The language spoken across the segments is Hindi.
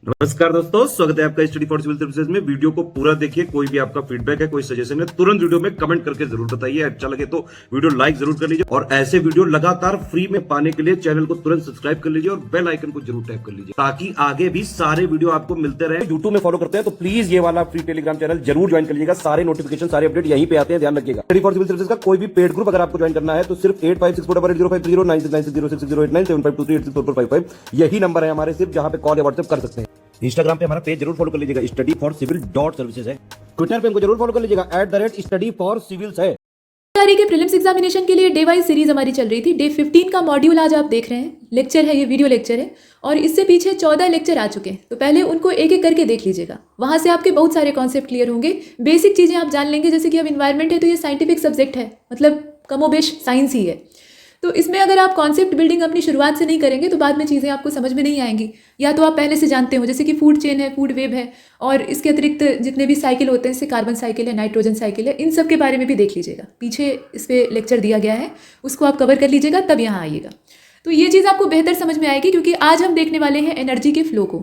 नमस्कार दोस्तों, स्वागत है आपका स्टडी फॉर सिविल सर्विसेज में। वीडियो को पूरा देखिए। कोई भी आपका फीडबैक है, कोई सजेशन है, तुरंत वीडियो में कमेंट करके जरूर बताइए। अच्छा लगे तो वीडियो लाइक जरूर कर लीजिए और ऐसे वीडियो लगातार फ्री में पाने के लिए चैनल को तुरंत सब्सक्राइब कर लीजिए और बेल आइकन को जरूर टैप कर लीजिए ताकि आगे भी सारे वीडियो आपको मिलते रहे। यूट्यूब में फॉलो करते हैं तो प्लीज ये वाला फ्री टेलीग्राम चैनल जरूर ज्वाइन कर लीजिएगा। सारे नोटिफिकेशन, सारे अपडेट यहीं पे आते हैं, ध्यान रखिएगा। स्टडी फॉर सिविल सर्विसेज का कोई भी पेड ग्रुप अगर आपको ज्वाइन करना है तो सिर्फ 856480560660897523864455 यही नंबर है हमारे, सिर्फ जहां पे कॉल या व्हाट्सएप कर सकते हैं। इंस्टाग्राम पे हमारा पेज जरूर फॉलो कर लीजिएगा, स्टडी फॉर सिविल .सर्विसेज है। ट्विटर पे हमको जरूर फॉलो कर लीजिएगा, @study for civils है। के प्रीलिम्स एग्जामिनेशन के लिए डे वाइज सीरीज हमारी चल रही थी। डे 15 का मॉड्यूल आज आप देख रहे हैं, लेक्चर है, ये वीडियो लेक्चर है और इससे पीछे 14 लेक्चर आ चुके हैं। तो पहले उनको एक एक करके देख लीजिएगा, वहाँ से आपके बहुत सारे कॉन्सेप्ट क्लियर होंगे, बेसिक चीज़ें आप जान लेंगे। जैसे कि अब इन्वायरमेंट है तो ये साइंटिफिक सब्जेक्ट है, मतलब कमोबेश साइंस ही है। तो इसमें अगर आप कॉन्सेप्ट बिल्डिंग अपनी शुरुआत से नहीं करेंगे तो बाद में चीज़ें आपको समझ में नहीं आएंगी। या तो आप पहले से जानते हो, जैसे कि फूड चेन है, फूड वेब है, और इसके अतिरिक्त जितने भी साइकिल होते हैं, जैसे कार्बन साइकिल है, नाइट्रोजन साइकिल है, इन सब के बारे में भी देख लीजिएगा। पीछे इस पर लेक्चर दिया गया है, उसको आप कवर कर लीजिएगा, तब यहाँ आइएगा। तो ये चीज़ आपको बेहतर समझ में आएगी, क्योंकि आज हम देखने वाले हैं एनर्जी के फ्लो को।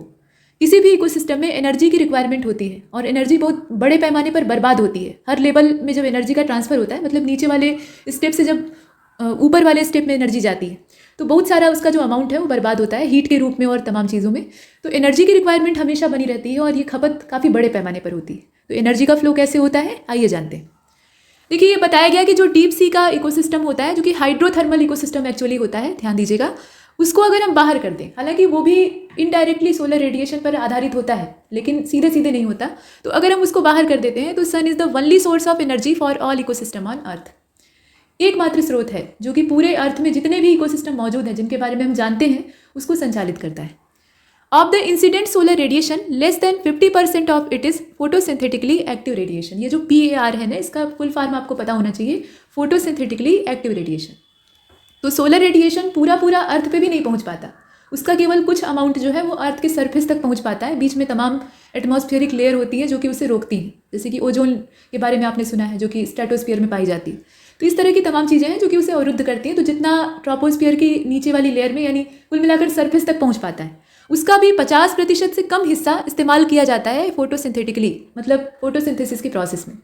किसी भी इकोसिस्टम में एनर्जी की रिक्वायरमेंट होती है और एनर्जी बहुत बड़े पैमाने पर बर्बाद होती है। हर लेवल में जब एनर्जी का ट्रांसफर होता है, मतलब नीचे वाले स्टेप से जब ऊपर वाले स्टेप में एनर्जी जाती है, तो बहुत सारा उसका जो अमाउंट है वो बर्बाद होता है, हीट के रूप में और तमाम चीज़ों में। तो एनर्जी की रिक्वायरमेंट हमेशा बनी रहती है और ये खपत काफ़ी बड़े पैमाने पर होती है। तो एनर्जी का फ्लो कैसे होता है, आइए जानते हैं। देखिए, ये बताया गया कि जो डीप सी का इकोसिस्टम होता है, जो कि हाइड्रोथर्मल इकोसिस्टम एक्चुअली होता है, ध्यान दीजिएगा, उसको अगर हम बाहर कर दें, हालांकि वो भी इनडायरेक्टली सोलर रेडिएशन पर आधारित होता है, लेकिन सीधे सीधे नहीं होता। तो अगर हम उसको बाहर कर देते हैं तो sun is the only source of energy for all ecosystem on earth. एकमात्र स्रोत है जो कि पूरे अर्थ में जितने भी इकोसिस्टम मौजूद हैं, जिनके बारे में हम जानते हैं, उसको संचालित करता है। Of the incident solar radiation less than 50% of it is photosynthetically active radiation. ये जो PAR है ना, इसका फुल फॉर्म आपको पता होना चाहिए, फोटोसिंथेटिकली एक्टिव रेडिएशन। तो सोलर रेडिएशन पूरा पूरा अर्थ पे भी नहीं पहुंच पाता, उसका केवल कुछ अमाउंट जो है वो अर्थ के सरफेस तक पहुंच पाता है। बीच में तमाम एटमॉस्फेरिक लेयर होती है जो कि उसे रोकती हैं, जैसे कि ओजोन के बारे में आपने सुना है, जो कि स्ट्रेटोस्फीयर में पाई जाती है। तो इस तरह की तमाम चीज़ें हैं जो कि उसे अवरुद्ध करती हैं। तो जितना ट्रोपोस्फीयर की नीचे वाली लेयर में, यानी कुल मिलाकर सरफेस तक पहुंच पाता है, उसका भी 50% से कम हिस्सा इस्तेमाल किया जाता है फोटोसिंथेटिकली, मतलब फोटोसिंथेसिस की प्रोसेस में।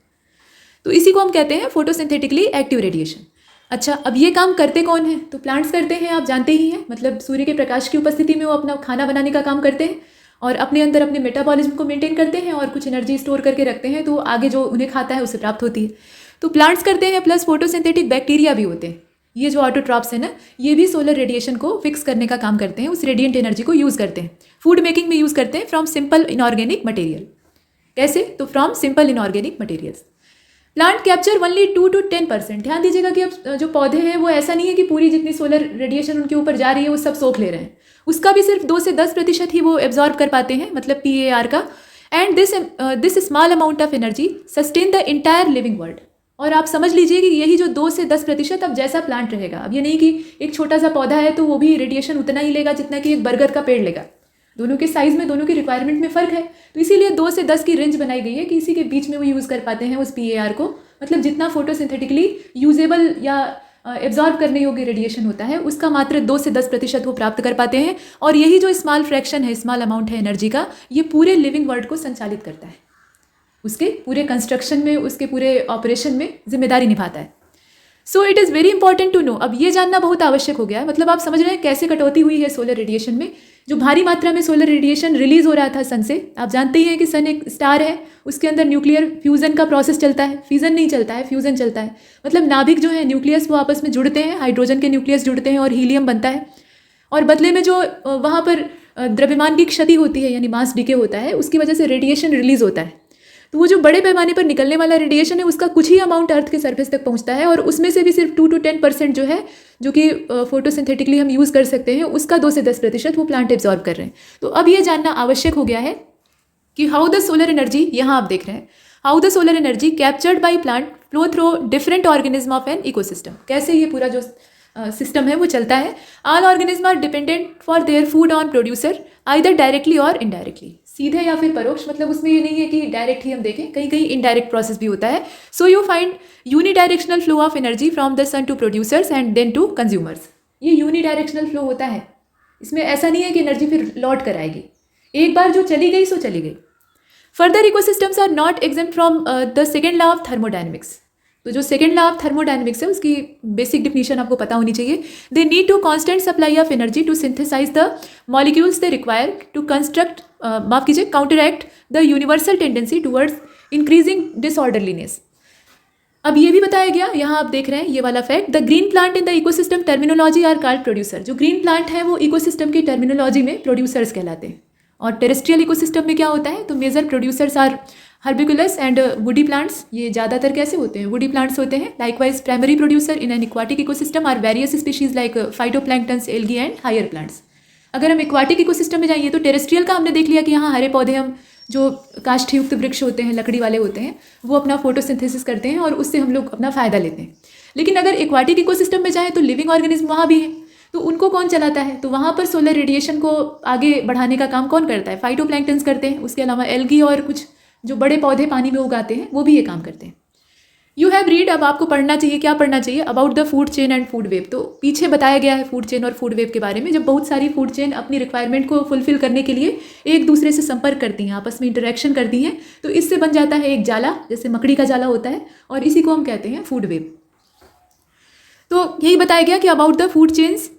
तो इसी को हम कहते हैं फोटोसिंथेटिकली एक्टिव रेडिएशन। अच्छा, अब ये काम करते कौन है? तो प्लांट्स करते हैं, आप जानते ही हैं। मतलब सूर्य के प्रकाश की उपस्थिति में वो अपना खाना बनाने का काम करते हैं और अपने अंदर अपने मेटाबॉलिज्म को मेंटेन करते हैं और कुछ एनर्जी स्टोर करके रखते हैं, तो आगे जो उन्हें खाता है उससे प्राप्त होती है। तो प्लांट्स करते हैं, प्लस फोटोसिंथेटिक बैक्टीरिया भी होते हैं। ये जो ऑटोट्रॉप्स है ना, ये भी सोलर रेडिएशन को फिक्स करने का काम करते हैं, उस रेडिएंट एनर्जी को यूज़ करते हैं, फूड मेकिंग में यूज़ करते हैं फ्रॉम सिंपल इनऑर्गेनिक मटेरियल। कैसे? तो from simple inorganic materials. Plant capture only 2 to 10%। ध्यान दीजिएगा कि अब जो पौधे हैं वो ऐसा नहीं है कि पूरी जितनी सोलर रेडिएशन उनके ऊपर जा रही है वो सब सोख ले रहे हैं, उसका भी सिर्फ 2 से 10% ही वो एब्जॉर्ब कर पाते हैं, मतलब PAR का। And this small amount of energy sustain the entire living world. और आप समझ लीजिए कि यही जो 2 से 10% अब जैसा प्लांट रहेगा, अब ये नहीं कि एक छोटा सा पौधा है तो वो भी रेडिएशन उतना ही लेगा जितना कि एक बरगद का पेड़ लेगा। दोनों के साइज में, दोनों की रिक्वायरमेंट में फ़र्क है। तो इसीलिए 2 से 10 की रेंज बनाई गई है कि इसी के बीच में वो यूज़ कर पाते हैं उस PAR को, मतलब जितना फोटोसिंथेटिकली यूजेबल या एब्जॉर्ब करने योग्य रेडिएशन होता है उसका मात्र 2 से 10% वो प्राप्त कर पाते हैं। और यही जो स्मॉल फ्रैक्शन है, स्मॉल अमाउंट है एनर्जी का, ये पूरे लिविंग वर्ल्ड को संचालित करता है, उसके पूरे कंस्ट्रक्शन में, उसके पूरे ऑपरेशन में जिम्मेदारी निभाता है। So it is very important to know. अब ये जानना बहुत आवश्यक हो गया है, मतलब आप समझ रहे हैं कैसे कटौती हुई है सोलर रेडिएशन में। जो भारी मात्रा में सोलर रेडिएशन रिलीज हो रहा था सन से, आप जानते ही हैं कि सन एक स्टार है, उसके अंदर न्यूक्लियर फ्यूजन का प्रोसेस चलता है, फिजन नहीं चलता है, फ्यूजन चलता है। मतलब नाभिक जो है, न्यूक्लियस, वो आपस में जुड़ते हैं, हाइड्रोजन के न्यूक्लियस जुड़ते हैं और हीलियम बनता है। और बदले में जो वहाँ पर द्रव्यमान की क्षति होती है, यानी मास डिके होता है, उसकी वजह से रेडिएशन रिलीज होता है। तो वो जो बड़े पैमाने पर निकलने वाला रेडिएशन है, उसका कुछ ही अमाउंट अर्थ के सरफेस तक पहुंचता है और उसमें से भी सिर्फ 2 to 10% जो है, जो कि फोटोसिंथेटिकली हम यूज़ कर सकते हैं, उसका 2 से 10% वो प्लांट एब्जॉर्ब कर रहे हैं। तो अब ये जानना आवश्यक हो गया है कि हाउ द सोलर एनर्जी, यहाँ आप देख रहे हैं, how the solar energy captured by plant flow through different organism of an ecosystem. कैसे ये पूरा जो सिस्टम है वो चलता है। All organism are dependent for their food on producer, either directly or indirectly, सीधे या फिर परोक्ष। मतलब उसमें ये नहीं है कि डायरेक्ट ही हम देखें, कहीं कहीं इनडायरेक्ट प्रोसेस भी होता है। So you find unidirectional flow of energy from the sun to producers and then to consumers. ये यूनिडायरेक्शनल फ्लो होता है, इसमें ऐसा नहीं है कि एनर्जी फिर लौट कर आएगी। एक बार जो चली गई सो चली गई। Further ecosystems are not exempt from the second law of thermodynamics. तो जो सेकेंड लॉ ऑफ थर्मोडायनेमिक्स है उसकी बेसिक डिफिनीशन आपको पता होनी चाहिए। They need to constant supply of energy to synthesize the molecules they require to construct माफ कीजिए counteract the universal tendency towards increasing disorderliness. अब ये भी बताया गया, यहाँ आप देख रहे हैं ये वाला fact, the green plant in the ecosystem terminology are called producer. जो ग्रीन प्लांट है वो इकोसिस्टम की टर्मिनोलॉजी में प्रोड्यूसर्स कहलाते हैं। और टेरेस्ट्रियल इकोसिस्टम में क्या होता है, तो major producers are herbaceous and woody plants. ये ज़्यादातर कैसे होते हैं, वुडी प्लांट्स होते हैं। Likewise primary producer in an aquatic ecosystem are various species like phytoplanktons, algae and higher plants. अगर हम एक्वाटिक इकोसिस्टम में जाइए तो टेरेस्ट्रियल का हमने देख लिया कि यहाँ हरे पौधे, हम जो काष्ठयुक्त वृक्ष होते हैं, लकड़ी वाले होते हैं, वो अपना फोटोसिंथेसिस करते हैं और उससे हम लोग अपना फ़ायदा लेते हैं। लेकिन अगर एक्वाटिक इकोसिस्टम में जाएँ तो लिविंग ऑर्गेनिज्म वहाँ भी है, तो उनको कौन चलाता है, तो वहाँ पर सोलर रेडिएशन को आगे बढ़ाने का काम कौन करता है, फाइटोप्लैंक्टन्स करते हैं। उसके अलावा एल्गी और कुछ जो बड़े पौधे पानी में उगाते हैं वो भी ये काम करते हैं। यू हैव रीड, अब आपको पढ़ना चाहिए, क्या पढ़ना चाहिए, about the food chain and food web. तो पीछे बताया गया है फूड चेन और फूड वेब के बारे में। जब बहुत सारी फूड चेन अपनी रिक्वायरमेंट को फुलफिल करने के लिए एक दूसरे से संपर्क करती हैं, आपस में इंटरेक्शन करती हैं, तो इससे बन जाता है एक जाला, जैसे मकड़ी का जाला होता है, और इसी को हम कहते हैं फूड वेब। तो यही बताया गया कि अबाउट द फूड चेन्स,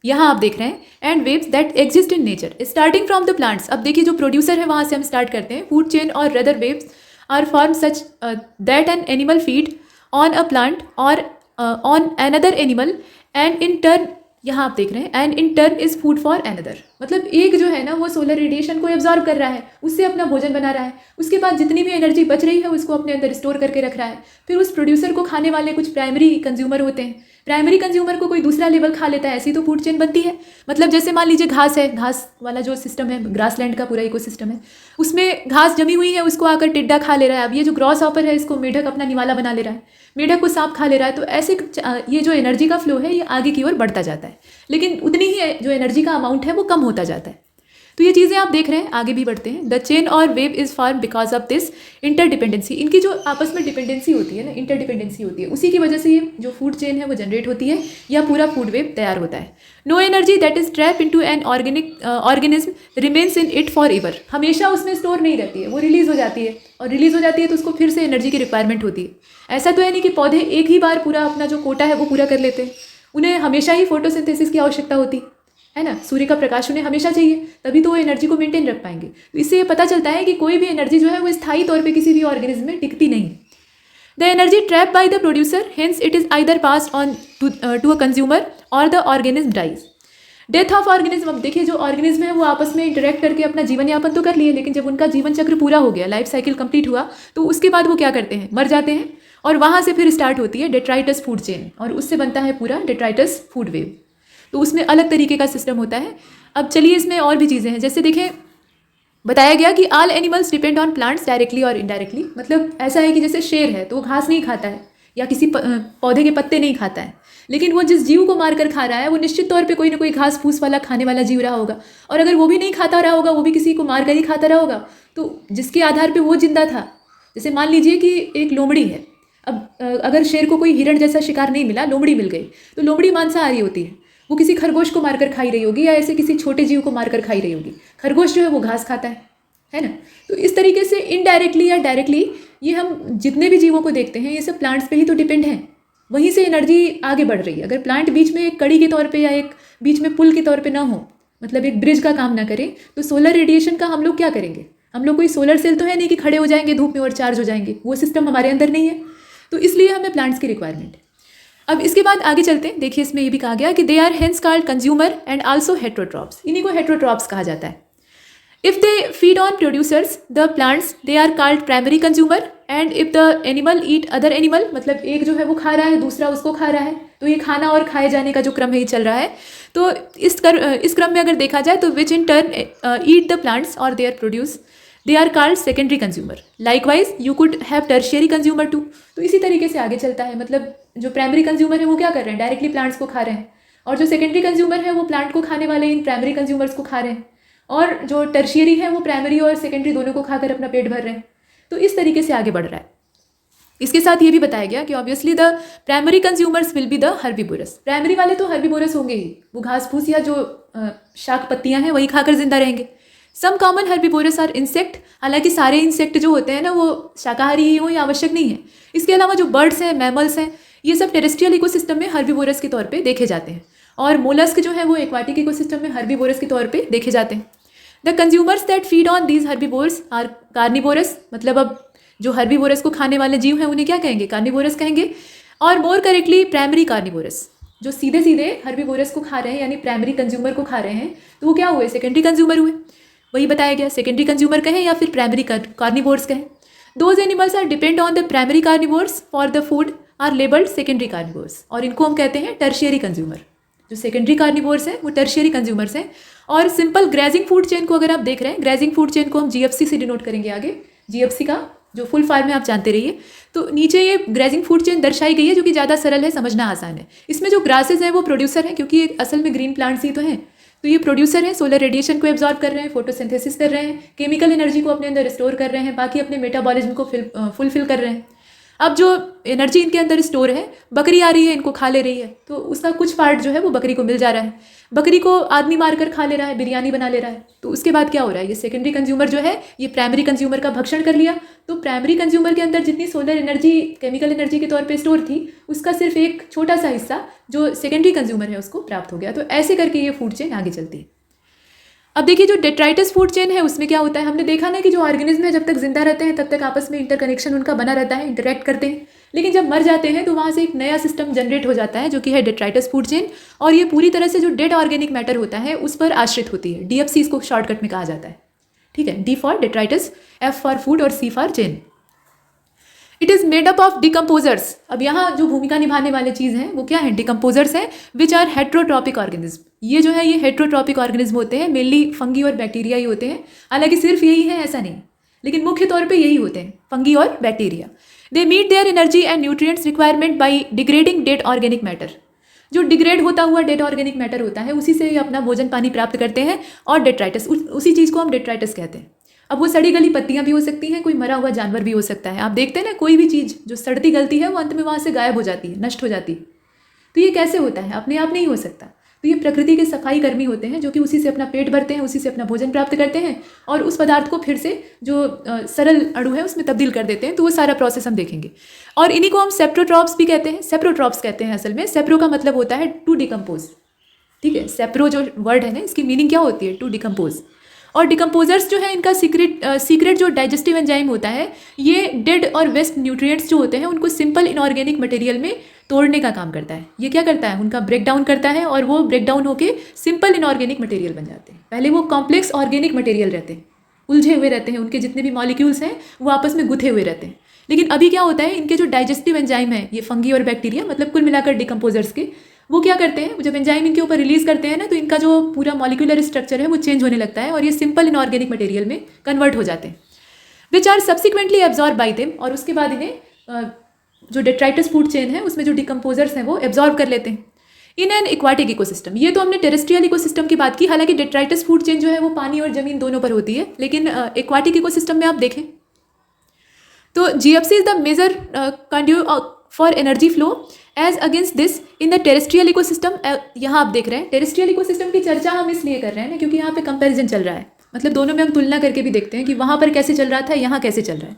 यहाँ आप देख रहे हैं, and waves that exist in nature starting from the plants. अब देखिए जो प्रोड्यूसर है वहाँ से हम स्टार्ट करते हैं। फूड चेन और rather waves are form such that an animal feed on a plant और on another animal and in turn, यहाँ आप देख रहे हैं, and in turn is food for another. मतलब एक जो है ना वो सोलर रेडिएशन को एब्जॉर्ब कर रहा है, उससे अपना भोजन बना रहा है, उसके बाद जितनी भी एनर्जी बच रही है उसको अपने अंदर स्टोर करके रख रहा है। फिर उस प्रोड्यूसर को खाने वाले कुछ प्राइमरी कंज्यूमर होते हैं, प्राइमरी कंज्यूमर को कोई दूसरा लेवल खा लेता है, ऐसी तो फूड चेन बनती है। मतलब जैसे मान लीजिए घास है, घास वाला जो सिस्टम है, ग्रासलैंड का पूरा इकोसिस्टम है, उसमें घास जमी हुई है, उसको आकर टिड्डा खा ले रहा है। अब ये जो ग्रॉस हॉपर है इसको मेढक अपना निवाला बना ले रहा है, मेढक को सांप खा ले रहा है। तो ऐसे ये जो एनर्जी का फ्लो है ये आगे की ओर बढ़ता जाता है, लेकिन उतनी ही जो एनर्जी का अमाउंट है वो कम होता जाता है। तो ये चीज़ें आप देख रहे हैं, आगे भी बढ़ते हैं। द चेन और wave is form because of this interdependency. इनकी जो आपस में डिपेंडेंसी होती है ना, इंटरडिपेंडेंसी होती है, उसी की वजह से ये जो फूड चेन है वो जनरेट होती है या पूरा फूड वेव तैयार होता है। No energy that is trap into an organism remains in it forever. हमेशा उसमें स्टोर नहीं रहती है, वो रिलीज हो जाती है, और रिलीज हो जाती है तो उसको फिर से एनर्जी की रिक्वायरमेंट होती है। ऐसा तो है नहीं कि पौधे एक ही बार पूरा अपना जो कोटा है वो पूरा कर लेते हैं, उन्हें हमेशा ही फोटोसिंथेसिस की आवश्यकता होती है ना, सूर्य का प्रकाश उन्हें हमेशा चाहिए, तभी तो वो एनर्जी को मेंटेन रख पाएंगे। तो इससे ये पता चलता है कि कोई भी एनर्जी जो है वो स्थायी तौर पे किसी भी ऑर्गेनिज्म में टिकती नहीं। The energy trap by the producer, hence it is either passed on to a consumer और the organism dies. Death of organism, अब देखिए जो ऑर्गेनिज्म है वो आपस में इंटरेक्ट करके अपना जीवन यापन तो कर लिए, लेकिन जब उनका जीवन चक्र पूरा हो गया, लाइफ साइकिल कंप्लीट हुआ, तो उसके बाद वो क्या करते हैं, मर जाते हैं, और वहाँ से फिर स्टार्ट होती है डेट्राइटस फूड चेन, और उससे बनता है पूरा डेट्राइटस फूड वेव। तो उसमें अलग तरीके का सिस्टम होता है। अब चलिए इसमें और भी चीज़ें हैं, जैसे देखें बताया गया कि all animals depend on plants directly or indirectly. मतलब ऐसा है कि जैसे शेर है तो वो घास नहीं खाता है या किसी पौधे के पत्ते नहीं खाता है, लेकिन वो जिस जीव को मार कर खा रहा है वो निश्चित तौर पे कोई ना कोई घास फूस वाला खाने वाला जीव रहा होगा, और अगर वो भी नहीं खाता रहा होगा, वो भी किसी को मार कर ही खाता रहा होगा, तो जिसके आधार पर वो जिंदा था। जैसे मान लीजिए कि एक लोमड़ी है, अब अगर शेर को कोई हिरण जैसा शिकार नहीं मिला, लोमड़ी मिल गई, तो लोमड़ी मांसाहारी होती है, वो किसी खरगोश को मारकर खाई रही होगी या ऐसे किसी छोटे जीव को मारकर खाई रही होगी। खरगोश जो है वो घास खाता है ना। तो इस तरीके से इनडायरेक्टली या डायरेक्टली ये हम जितने भी जीवों को देखते हैं ये सब प्लांट्स पे ही तो डिपेंड हैं, वहीं से एनर्जी आगे बढ़ रही है। अगर प्लांट बीच में एक कड़ी के तौर पे या एक बीच में पुल के तौर पे ना हो, मतलब एक ब्रिज का काम ना करे, तो सोलर रेडिएशन का हम लोग क्या करेंगे। हम लोग कोई सोलर सेल तो है नहीं कि खड़े हो जाएंगे धूप में और चार्ज हो जाएंगे, वो सिस्टम हमारे अंदर नहीं है। तो इसलिए हमें प्लांट्स की रिक्वायरमेंट है। अब इसके बाद आगे चलते हैं। देखिए इसमें ये भी कहा गया कि they are hence called consumer and also heterotrophs. इन्हीं को हेट्रोट्रॉप्स कहा जाता है। If they feed on producers the plants they are called primary consumer, and if the animal eat other animal, मतलब एक जो है वो खा रहा है दूसरा उसको खा रहा है, तो ये खाना और खाए जाने का जो क्रम है ये चल रहा है। तो इस क्रम में अगर देखा जाए तो which in turn eat the plants और they are produce, they are called secondary consumer. Likewise you could have tertiary consumer too. तो इसी तरीके से आगे चलता है, मतलब जो प्राइमरी कंज्यूमर है वो क्या कर रहे हैं, डायरेक्टली प्लांट्स को खा रहे हैं, और जो सेकेंडरी कंज्यूमर है वो प्लांट को खाने वाले इन प्राइमरी कंज्यूमर्स को खा रहे हैं, और जो टर्शियरी है वो प्राइमरी और सेकेंडरी दोनों को खाकर अपना पेट भर रहे हैं। तो इस तरीके से आगे बढ़ रहा है। इसके साथ ये भी बताया गया कि obviously the primary consumers will be the herbivores. Primary वाले तो हर्बीवोरस होंगे ही, वो घास फूस या जो शाक पत्तियाँ हैं वही खाकर जिंदा रहेंगे। Some common herbivores are insect, हालांकि सारे इंसेक्ट जो होते हैं ना वो शाकाहारी ही हो ये आवश्यक नहीं है। इसके अलावा जो बर्ड्स हैं, मैमल्स हैं, ये सब टेरेस्ट्रियल इकोसिस्टम में हर्बीवोरस के तौर पे देखे जाते हैं, और मोलस्क जो है वो एक्वाटिक इकोसिस्टम में हर्बीवोरस के तौर पे देखे जाते हैं। The consumers that feed on these herbivores are carnivores, मतलब अब जो हर्बीवोरस को खाने वाले जीव हैं उन्हें क्या कहेंगे? कार्निवोरस कहेंगे। और मोर करेक्टली प्राइमरी कार्निवोरस, जो सीधे सीधे हर्बीवोरस को खा रहे हैं यानी प्राइमरी कंज्यूमर को खा रहे हैं, तो वो क्या हुए? सेकेंडरी कंज्यूमर हुए। वही बताया गया, सेकेंडरी कंज्यूमर कहें या फिर प्राइमरी कार्निवोर्स कहें। Those animals are depend on the primary carnivores for the food are labelled secondary carnivores, और इनको हम कहते हैं टर्शियरी कंज्यूमर। जो सेकेंडरी कार्निवोर्स हैं वो टर्शियरी कंज्यूमर्स हैं। और सिंपल ग्रेजिंग फूड चेन को अगर आप देख रहे हैं, ग्रेजिंग फूड चेन को हम जीएफसी से डिनोट करेंगे आगे। जीएफसी का जो फुल फॉर्म है आप जानते रहिए। तो नीचे ये ग्रेजिंग फूड चेन दर्शाई गई है जो कि ज़्यादा सरल है, समझना आसान है। इसमें जो ग्रासेज हैं वो प्रोड्यूसर हैं, क्योंकि ये असल में ग्रीन प्लांट्स ही तो हैं। तो ये प्रोड्यूसर हैं, सोलर रेडिएशन को एब्जॉर्ब कर रहे हैं, फोटोसिंथेसिस कर रहे हैं, केमिकल एनर्जी को अपने अंदर स्टोर कर रहे हैं, बाकी अपने मेटाबॉलिज्म को फुलफिल कर रहे हैं। अब जो एनर्जी इनके अंदर स्टोर है, बकरी आ रही है इनको खा ले रही है, तो उसका कुछ पार्ट जो है वो बकरी को मिल जा रहा है। बकरी को आदमी मारकर खा ले रहा है, बिरयानी बना ले रहा है, तो उसके बाद क्या हो रहा है? ये सेकेंडरी कंज्यूमर जो है ये प्राइमरी कंज्यूमर का भक्षण कर लिया। तो प्राइमरी कंज्यूमर के अंदर जितनी सोलर एनर्जी केमिकल एनर्जी के तौर पे स्टोर थी, उसका सिर्फ एक छोटा सा हिस्सा जो सेकेंडरी कंज्यूमर है उसको प्राप्त हो गया। तो ऐसे करके ये फूड चेन आगे चलती है। अब देखिए जो डेट्राइटस फूड चेन है उसमें क्या होता है, हमने देखा ना कि जो ऑर्गेनिज्म है जब तक जिंदा रहते हैं तब तक आपस में इंटरकनेक्शन उनका बना रहता है, इंटरेक्ट करते हैं, लेकिन जब मर जाते हैं तो वहाँ से एक नया सिस्टम जनरेट हो जाता है जो कि है डेट्राइटस फूड चेन, और ये पूरी तरह से जो डेड ऑर्गेनिक मैटर होता है उस पर आश्रित होती है। डीएफसी इसको शॉर्टकट में कहा जाता है, ठीक है। D for detritus, F for food और C for chain. It is made up of decomposers. अब यहाँ जो भूमिका निभाने वाले चीज़ हैं वो क्या है? डिकम्पोजर्स हैं, विच आर हेट्रोट्रॉपिक ऑर्गेनिज्म। ये जो है ये हेट्रोट्रॉपिक ऑर्गेनिज्म होते हैं, मेनली फंगी और बैक्टीरिया ही होते हैं। हालांकि सिर्फ यही है ऐसा नहीं, लेकिन मुख्य तौर पे यही होते हैं, फंगी और bacteria. They meet their energy and nutrients requirement by degrading dead organic matter. जो डिग्रेड होता हुआ डेड ऑर्गेनिक मैटर होता है उसी से ये अपना भोजन पानी प्राप्त करते हैं, और डेट्राइटस उसी चीज़ को हम डेट्राइटस कहते हैं। अब वो सड़ी गली पत्तियां भी हो सकती हैं, कोई मरा हुआ जानवर भी हो सकता है। आप देखते हैं ना कोई भी चीज़ जो सड़ती गलती है वो अंत में वहाँ से गायब हो जाती है, नष्ट हो जाती है। तो ये कैसे होता है? अपने आप नहीं हो सकता। तो ये प्रकृति के सफाई कर्मी होते हैं जो कि उसी से अपना पेट भरते हैं, उसी से अपना भोजन प्राप्त करते हैं और उस पदार्थ को फिर से जो सरल अणु है उसमें तब्दील कर देते हैं। तो वो सारा प्रोसेस हम देखेंगे। और इन्हीं को हम सेप्रोट्रॉप्स भी कहते हैं। सेप्रोट्रॉप्स कहते हैं असल में। सेप्रो का मतलब होता है टू डिकम्पोज, ठीक है। सेप्रो जो वर्ड है ना इसकी मीनिंग क्या होती है? To decompose. और डिकम्पोजर्स जो है इनका सीक्रेट जो डाइजेस्टिव एंजाइम होता है ये डेड और वेस्ट न्यूट्रिएंट्स जो होते हैं उनको सिंपल इनऑर्गेनिक मटेरियल में तोड़ने का काम करता है। ये क्या करता है? उनका ब्रेक डाउन करता है और वो ब्रेक डाउन होकर सिंपल इनऑर्गेनिक मटेरियल बन जाते हैं। पहले वो कॉम्प्लेक्स ऑर्गेनिक मटेरियल रहते हैं, उलझे हुए रहते हैं, उनके जितने भी मॉलिक्यूल्स हैं वो आपस में गुथे हुए रहते हैं। लेकिन अभी क्या होता है, इनके जो डाइजेस्टिव एंजाइम है ये फंगी और बैक्टीरिया मतलब कुल मिलाकर डिकम्पोजर्स के, वो क्या करते हैं, जब एंजाइम इनके ऊपर रिलीज करते हैं ना तो इनका जो पूरा मॉलिक्यूलर स्ट्रक्चर है वो चेंज होने लगता है और ये सिंपल इनऑर्गेनिक मटेरियल में कन्वर्ट हो जाते हैं, which are subsequently absorb by them. और उसके बाद इन्हें जो डेट्राइटस फूड चेन है उसमें जो डिकम्पोजर्स हैं वो एब्जॉर्ब कर लेते हैं इन एन एक्वाटिक इकोसिस्टम। ये तो हमने टेरेस्ट्रियल इकोसिस्टम की बात की। हालांकि डेट्राइटस फूड चेन जो है वो पानी और जमीन दोनों पर होती है, लेकिन एक्वाटिक इकोसिस्टम में आप देखें तो GFC is the major conduit for energy flow as against this in the terrestrial ecosystem. यहाँ आप देख रहे हैं टेरेस्ट्रियल इकोसिस्टम की चर्चा हम इसलिए कर रहे हैं ना क्योंकि यहाँ पे कंपैरिजन चल रहा है, मतलब दोनों में हम तुलना करके भी देखते हैं कि वहाँ पर कैसे चल रहा था, यहाँ कैसे चल रहा है।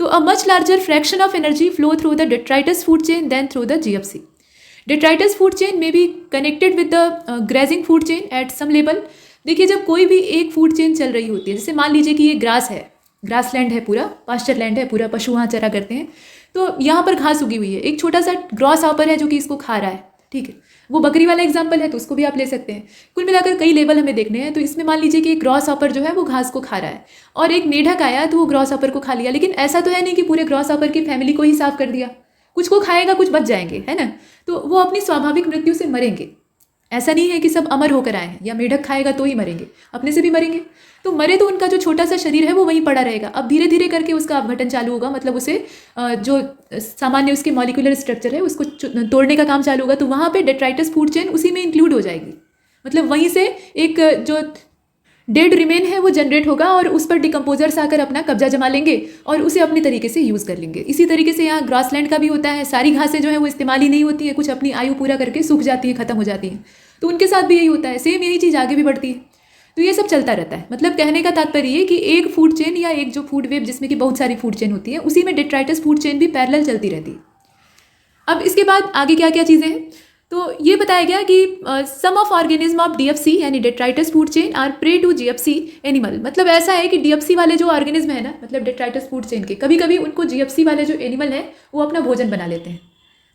तो a much larger fraction of energy flow through the detritus food chain than through the GFC. Detritus food chain में be connected with the grazing food chain at some level. देखिए जब कोई भी एक फूड चेन चल रही होती है, जैसे मान लीजिए कि ये ग्रास है, ग्रास लैंड है, पूरा पास्चर लैंड है, पूरा पशु वहाँ चरा करते हैं, तो यहाँ पर घास उगी हुई है, एक छोटा सा ग्रॉस हॉपर है जो कि इसको खा रहा है, ठीक है। वो बकरी वाला एग्जाम्पल है तो उसको भी आप ले सकते हैं। कुल मिलाकर कई लेवल हमें देखने हैं। तो इसमें मान लीजिए कि एक ग्रॉस हॉपर जो है वो घास को खा रहा है और एक मेढक आया तो वो ग्रॉस हॉपर को खा लिया, लेकिन ऐसा तो है नहीं कि पूरे ग्रॉस हॉपर की फैमिली को ही साफ कर दिया। कुछ को खाएगा, कुछ बच जाएंगे, है ना। तो वो अपनी स्वाभाविक मृत्यु से मरेंगे। ऐसा नहीं है कि सब अमर होकर आए हैं या मेढक खाएगा तो ही मरेंगे, अपने से भी मरेंगे। तो मरे तो उनका जो छोटा सा शरीर है वो वहीं पड़ा रहेगा। अब धीरे धीरे करके उसका अपघटन चालू होगा, मतलब उसे जो सामान्य उसके मॉलिक्यूलर स्ट्रक्चर है उसको तोड़ने का काम चालू होगा। तो वहाँ पे डेट्राइटस फूड चेन उसी में इंक्लूड हो जाएगी, मतलब वहीं से एक जो डेड रिमेन है वो जनरेट होगा और उस पर डिकम्पोजर्स आकर अपना कब्जा जमा लेंगे और उसे अपने तरीके से यूज़ कर लेंगे। इसी तरीके से यहाँ ग्रासलैंड का भी होता है। सारी घासें जो है वो इस्तेमाल ही नहीं होती है, कुछ अपनी आयु पूरा करके सूख जाती है, खत्म हो जाती है। तो उनके साथ भी यही होता है, सेम यही चीज़ आगे भी बढ़ती है। तो ये सब चलता रहता है। मतलब कहने का तात्पर्य ये कि एक फूड चेन या एक जो फूड वेब जिसमें कि बहुत सारी फूड चेन होती है, उसी में डेट्राइटस फूड चेन भी पैरेलल चलती रहती है। अब इसके बाद आगे क्या क्या चीज़ें हैं, तो ये बताया गया कि some of organism of DFC यानी detritus food chain are prey to GFC animal. मतलब ऐसा है कि डीएफसी वाले जो ऑर्गेनिज्म है ना, मतलब डेट्राइटस फूड चेन के, कभी कभी उनको जीएफसी वाले जो एनिमल हैं वो अपना भोजन बना लेते हैं।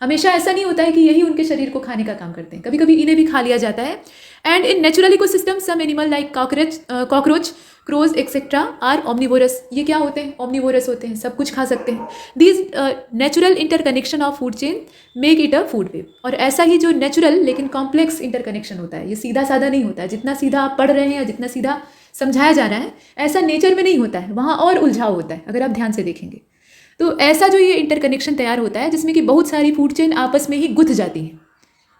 हमेशा ऐसा नहीं होता है कि यही उनके शरीर को खाने का काम करते हैं, कभी कभी इन्हें भी खा लिया जाता है। And in natural ecosystem some animal like cockroach, crows etcetera are omnivores. ये क्या होते हैं? ओमनिवोरस होते हैं, सब कुछ खा सकते हैं। This natural interconnection of food chain make it a food web. और ऐसा ही जो नेचुरल लेकिन कॉम्प्लेक्स इंटरकनेक्शन होता है, ये सीधा साधा नहीं होता है। जितना सीधा आप पढ़ रहे हैं या जितना सीधा समझाया जा रहा है, ऐसा नेचर में नहीं होता है, वहाँ और उलझाव होता है अगर आप ध्यान से देखेंगे। तो ऐसा जो ये इंटरकनेक्शन तैयार होता है जिसमें कि बहुत सारी फूड चेन आपस में ही गुथ जाती हैं,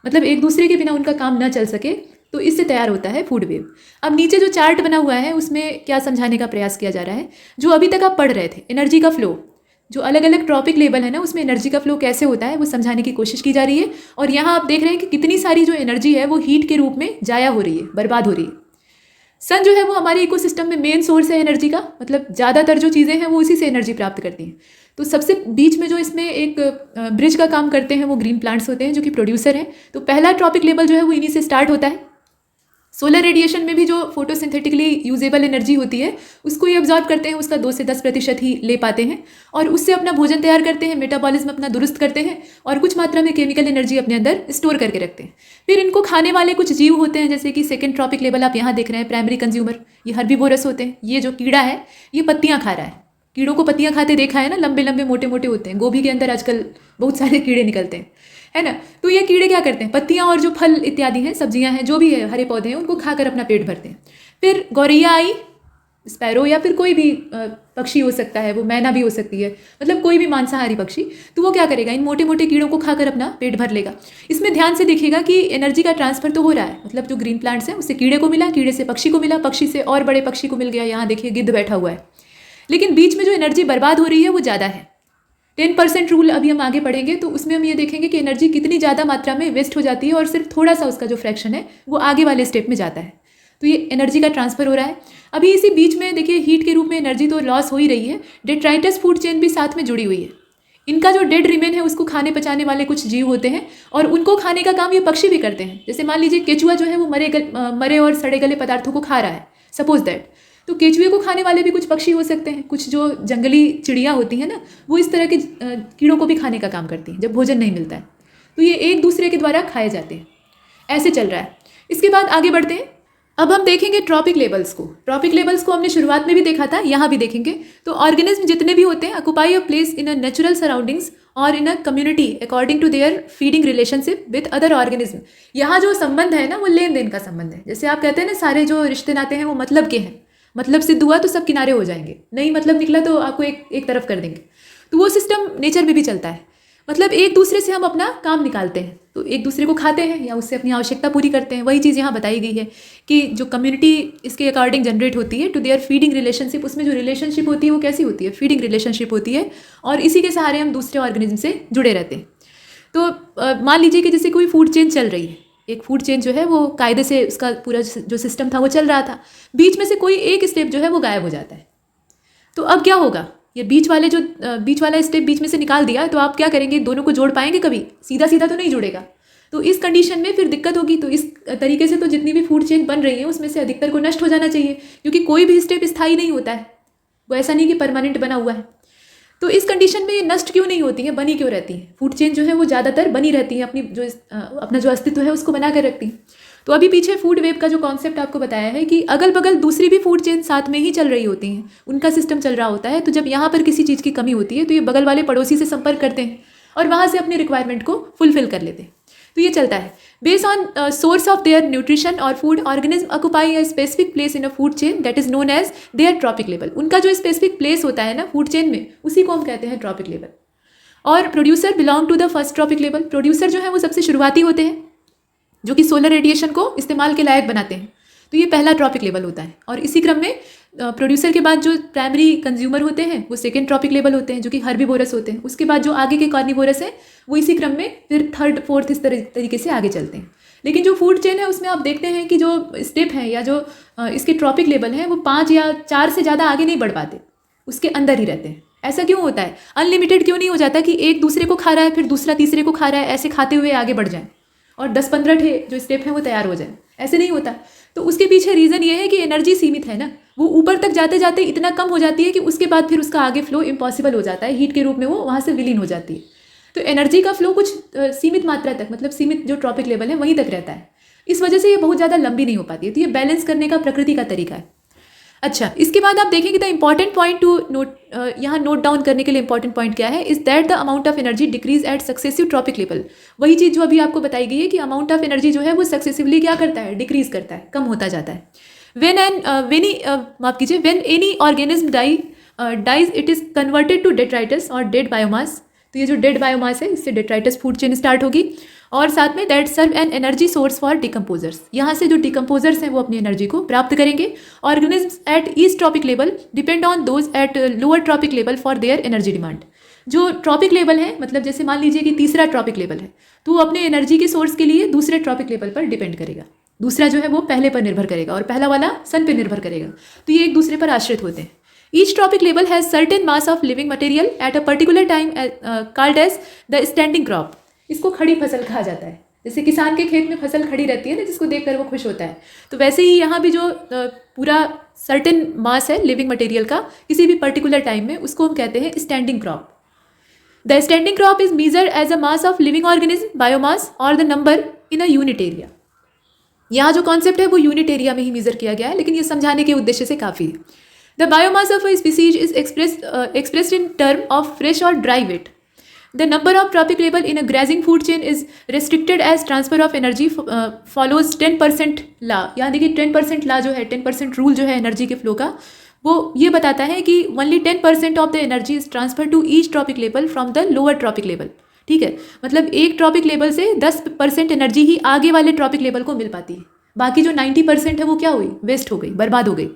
मतलब एक दूसरे के बिना उनका काम न चल सके, तो इससे तैयार होता है फूड वेब। अब नीचे जो चार्ट बना हुआ है उसमें क्या समझाने का प्रयास किया जा रहा है, जो अभी तक आप पढ़ रहे थे, एनर्जी का फ्लो, जो अलग अलग ट्रॉपिक लेवल है ना, उसमें एनर्जी का फ्लो कैसे होता है वो समझाने की कोशिश की जा रही है। और यहाँ आप देख रहे हैं कि कितनी सारी जो एनर्जी है वो हीट के रूप में जाया हो रही है, बर्बाद हो रही है। सन जो है वो हमारे इकोसिस्टम में मेन सोर्स है एनर्जी का, मतलब ज़्यादातर जो चीज़ें हैं वो उसी से एनर्जी प्राप्त करती हैं। तो सबसे बीच में जो इसमें एक ब्रिज का काम करते हैं वो ग्रीन प्लांट्स होते हैं जो कि प्रोड्यूसर हैं। तो पहला ट्रॉपिक लेवल जो है वो इन्हीं से स्टार्ट होता है। सोलर रेडिएशन में भी जो फोटोसिंथेटिकली यूजेबल एनर्जी होती है उसको ये ऑब्जॉर्व करते हैं, उसका 2 से 10% ही ले पाते हैं और उससे अपना भोजन तैयार करते हैं, मेटाबॉलिज्म अपना दुरुस्त करते हैं और कुछ मात्रा में केमिकल एनर्जी अपने अंदर स्टोर करके रखते हैं। फिर इनको खाने वाले कुछ जीव होते हैं, जैसे कि सेकेंड ट्रॉपिक लेवल आप यहाँ देख रहे हैं, प्राइमरी कंज्यूमर, ये हर्बीवोरस होते हैं। ये जो कीड़ा है ये पत्तियाँ खा रहा है। कीड़ों को पत्तियाँ खाते देखा है ना, लंबे लंबे मोटे मोटे होते हैं। गोभी के अंदर आजकल बहुत सारे कीड़े निकलते हैं, है ना। तो ये कीड़े क्या करते हैं, पत्तियाँ और जो फल इत्यादि हैं, सब्जियाँ हैं, जो भी है, हरे पौधे हैं, उनको खाकर अपना पेट भरते हैं। फिर गौरैया आई, स्पैरो या फिर कोई भी पक्षी हो सकता है, वो मैना भी हो सकती है, मतलब कोई भी मांसाहारी पक्षी, तो वो क्या करेगा, इन मोटे मोटे कीड़ों को खाकर अपना पेट भर लेगा। इसमें ध्यान से देखिएगा कि एनर्जी का ट्रांसफर तो हो रहा है, मतलब जो ग्रीन प्लांट्स हैं उससे कीड़े को मिला, कीड़े से पक्षी को मिला, पक्षी से और बड़े पक्षी को मिल गया, यहाँ देखिए गिद्ध बैठा हुआ है। लेकिन बीच में जो एनर्जी बर्बाद हो रही है वो ज़्यादा है। 10% रूल अभी हम आगे पढ़ेंगे तो उसमें हम ये देखेंगे कि एनर्जी कितनी ज़्यादा मात्रा में वेस्ट हो जाती है और सिर्फ थोड़ा सा उसका जो फ्रैक्शन है वो आगे वाले स्टेप में जाता है। तो ये एनर्जी का ट्रांसफर हो रहा है। अभी इसी बीच में देखिए हीट के रूप में एनर्जी तो लॉस हो ही रही है, डेट्राइटस फूड चेन भी साथ में जुड़ी हुई है। इनका जो डेड रिमेन है उसको खाने पचाने वाले कुछ जीव होते हैं और उनको खाने का काम ये पक्षी भी करते हैं। जैसे मान लीजिए केचुआ जो है वो मरे और सड़े गले पदार्थों को खा रहा है, सपोज दैट, तो केचुए को खाने वाले भी कुछ पक्षी हो सकते हैं। कुछ जो जंगली चिड़िया होती हैं ना, वो इस तरह के कीड़ों को भी खाने का काम करती हैं जब भोजन नहीं मिलता है, तो ये एक दूसरे के द्वारा खाए जाते हैं। ऐसे चल रहा है। इसके बाद आगे बढ़ते हैं। अब हम देखेंगे ट्रॉपिक लेवल्स को। ट्रॉपिक लेवल्स को हमने शुरुआत में भी देखा था, यहाँ भी देखेंगे। तो ऑर्गेनिज्म जितने भी होते हैं occupy a place in a natural surroundings और in a community according to their feeding relationship with other organism. यहाँ जो संबंध है ना वो लेन देन का संबंध है। जैसे आप कहते हैं ना सारे जो रिश्ते नाते हैं वो मतलब के हैं, मतलब सिद्ध हुआ तो सब किनारे हो जाएंगे, नहीं मतलब निकला तो आपको एक तरफ कर देंगे। तो वो सिस्टम नेचर में भी चलता है, मतलब एक दूसरे से हम अपना काम निकालते हैं, तो एक दूसरे को खाते हैं या उससे अपनी आवश्यकता पूरी करते हैं। वही चीज़ यहाँ बताई गई है कि जो कम्युनिटी इसके अकॉर्डिंग जनरेट होती है टू देयर फीडिंग रिलेशनशिप, उसमें जो रिलेशनशिप होती है वो कैसी होती है, फीडिंग रिलेशनशिप होती है और इसी के सहारे हम दूसरे ऑर्गेनिज्म से जुड़े रहते हैं। तो मान लीजिए कि जैसे कोई फूड चेन चल रही है, एक फूड चेन जो है वो कायदे से उसका पूरा जो सिस्टम था वो चल रहा था, बीच में से कोई एक स्टेप जो है वो गायब हो जाता है। तो अब क्या होगा, ये बीच वाला स्टेप बीच में से निकाल दिया तो आप क्या करेंगे, दोनों को जोड़ पाएंगे कभी? सीधा सीधा तो नहीं जुड़ेगा। तो इस कंडीशन में फिर दिक्कत होगी। तो इस तरीके से तो जितनी भी फूड चेन बन रही है उसमें से अधिकतर को नष्ट हो जाना चाहिए, क्योंकि कोई भी स्टेप स्थायी नहीं होता है, वो ऐसा नहीं कि परमानेंट बना हुआ है। तो इस कंडीशन में ये नष्ट क्यों नहीं होती हैं, बनी क्यों रहती हैं? फूड चेन जो है वो ज़्यादातर बनी रहती हैं, अपना जो अस्तित्व है उसको बना कर रखती हैं। तो अभी पीछे फूड वेब का जो कॉन्सेप्ट आपको बताया है कि अगल बगल दूसरी भी फूड चेन साथ में ही चल रही होती हैं, उनका सिस्टम चल रहा होता है। तो जब यहाँ पर किसी चीज़ की कमी होती है तो ये बगल वाले पड़ोसी से संपर्क करते हैं और वहाँ से अपनी रिक्वायरमेंट को फुलफिल कर लेते हैं। तो ये चलता है based on source of their nutrition और food. Organism occupy a specific place in a food chain that is known as their trophic level. उनका जो स्पेसिफिक प्लेस होता है ना फूड चेन में, उसी को हम कहते हैं ट्रॉपिक लेवल। और producer belong to the first trophic level. Producer जो है वो सबसे शुरुआती होते हैं, जो कि सोलर रेडिएशन को इस्तेमाल के लायक बनाते हैं। तो ये पहला ट्रॉपिक लेवल होता है। और इसी क्रम में प्रोड्यूसर के बाद जो प्राइमरी कंज्यूमर होते हैं वो सेकेंड ट्रॉपिक लेवल होते हैं, जो कि हर्बीवोरस होते हैं। उसके बाद जो आगे के कार्निवोरस हैं वो इसी क्रम में फिर थर्ड फोर्थ इस तरीके से आगे चलते हैं। लेकिन जो फूड चेन है उसमें आप देखते हैं कि जो स्टेप हैं या जो इसके ट्रॉपिक लेवल हैं वो 5 या 4 से ज़्यादा आगे नहीं बढ़ पाते, उसके अंदर ही रहते हैं। ऐसा क्यों होता है? अनलिमिटेड क्यों नहीं हो जाता कि एक दूसरे को खा रहा है फिर दूसरा तीसरे को खा रहा है, ऐसे खाते हुए आगे बढ़ जाए और 10-15 जो स्टेप हैं वो तैयार हो जाए? ऐसे नहीं होता। तो उसके पीछे रीज़न ये है कि एनर्जी सीमित है ना, वो ऊपर तक जाते जाते इतना कम हो जाती है कि उसके बाद फिर उसका आगे फ्लो इम्पॉसिबल हो जाता है, हीट के रूप में वो वहाँ से विलीन हो जाती है। तो एनर्जी का फ्लो कुछ सीमित मात्रा तक, मतलब सीमित जो ट्रॉपिक लेवल है वहीं तक रहता है। इस वजह से ये बहुत ज़्यादा लंबी नहीं हो पाती है। तो ये बैलेंस करने का प्रकृति का तरीका है। अच्छा, इसके बाद आप देखेंगे the important point two note, यहाँ नोट डाउन करने के लिए इंपॉर्टेंट पॉइंट क्या है, is that the amount of energy decrease at successive trophic level. वही चीज़ जो अभी आपको बताई गई है कि अमाउंट ऑफ एनर्जी जो है वो सक्सेसिवली क्या करता है, डिक्रीज करता है, कम होता जाता है। When any organism dies it is converted to detritus or dead biomass. तो ये जो डेड बायोमास है इससे डेट्राइटस फूड चेन स्टार्ट होगी। और साथ में that serve an energy source for decomposers, यहाँ से जो डिकम्पोजर्स हैं वो अपनी एनर्जी को प्राप्त करेंगे। Organisms at east trophic level depend on those at lower trophic level for their energy demand. जो ट्रॉपिक लेवल है, मतलब जैसे मान लीजिए कि तीसरा ट्रॉपिक लेवल है, तो वो अपने एनर्जी के सोर्स के लिए दूसरे ट्रॉपिक लेवल पर डिपेंड करेगा। दूसरा जो है वो पहले पर निर्भर करेगा और पहला वाला सन पर निर्भर करेगा। तो ये एक दूसरे पर आश्रित होते हैं। Each tropic level has certain mass of living material at a particular time called as the standing crop. इसको खड़ी फसल कहा जाता है। जैसे किसान के खेत में फसल खड़ी रहती है ना, जिसको देखकर वो खुश होता है, तो वैसे ही यहाँ भी जो पूरा सर्टेन मास है लिविंग मटेरियल का किसी भी पर्टिकुलर टाइम में, उसको हम कहते हैं standing crop. The standing crop is measured as a mass of living organism, biomass और the number in a unit area. यहाँ जो कॉन्सेप्ट है वो यूनिट एरिया में ही मेजर किया गया है, लेकिन ये समझाने के उद्देश्य से काफ़ी है। The biomass of a species is expressed in term of fresh or dry weight. The number of tropic level in a grazing food chain is restricted as transfer of energy follows 10% law. यहाँ देखिए 10% law जो है, 10% rule जो है एनर्जी के फ्लो का, वो ये बताता है कि only 10% of the energy is transferred to each tropic level from the lower tropic level. ठीक है, मतलब एक ट्रॉपिक लेवल से 10% एनर्जी ही आगे वाले ट्रॉपिक लेवल को मिल पाती है। बाकी जो 90% है वो क्या हुई, वेस्ट हो गई, बर्बाद हो गई।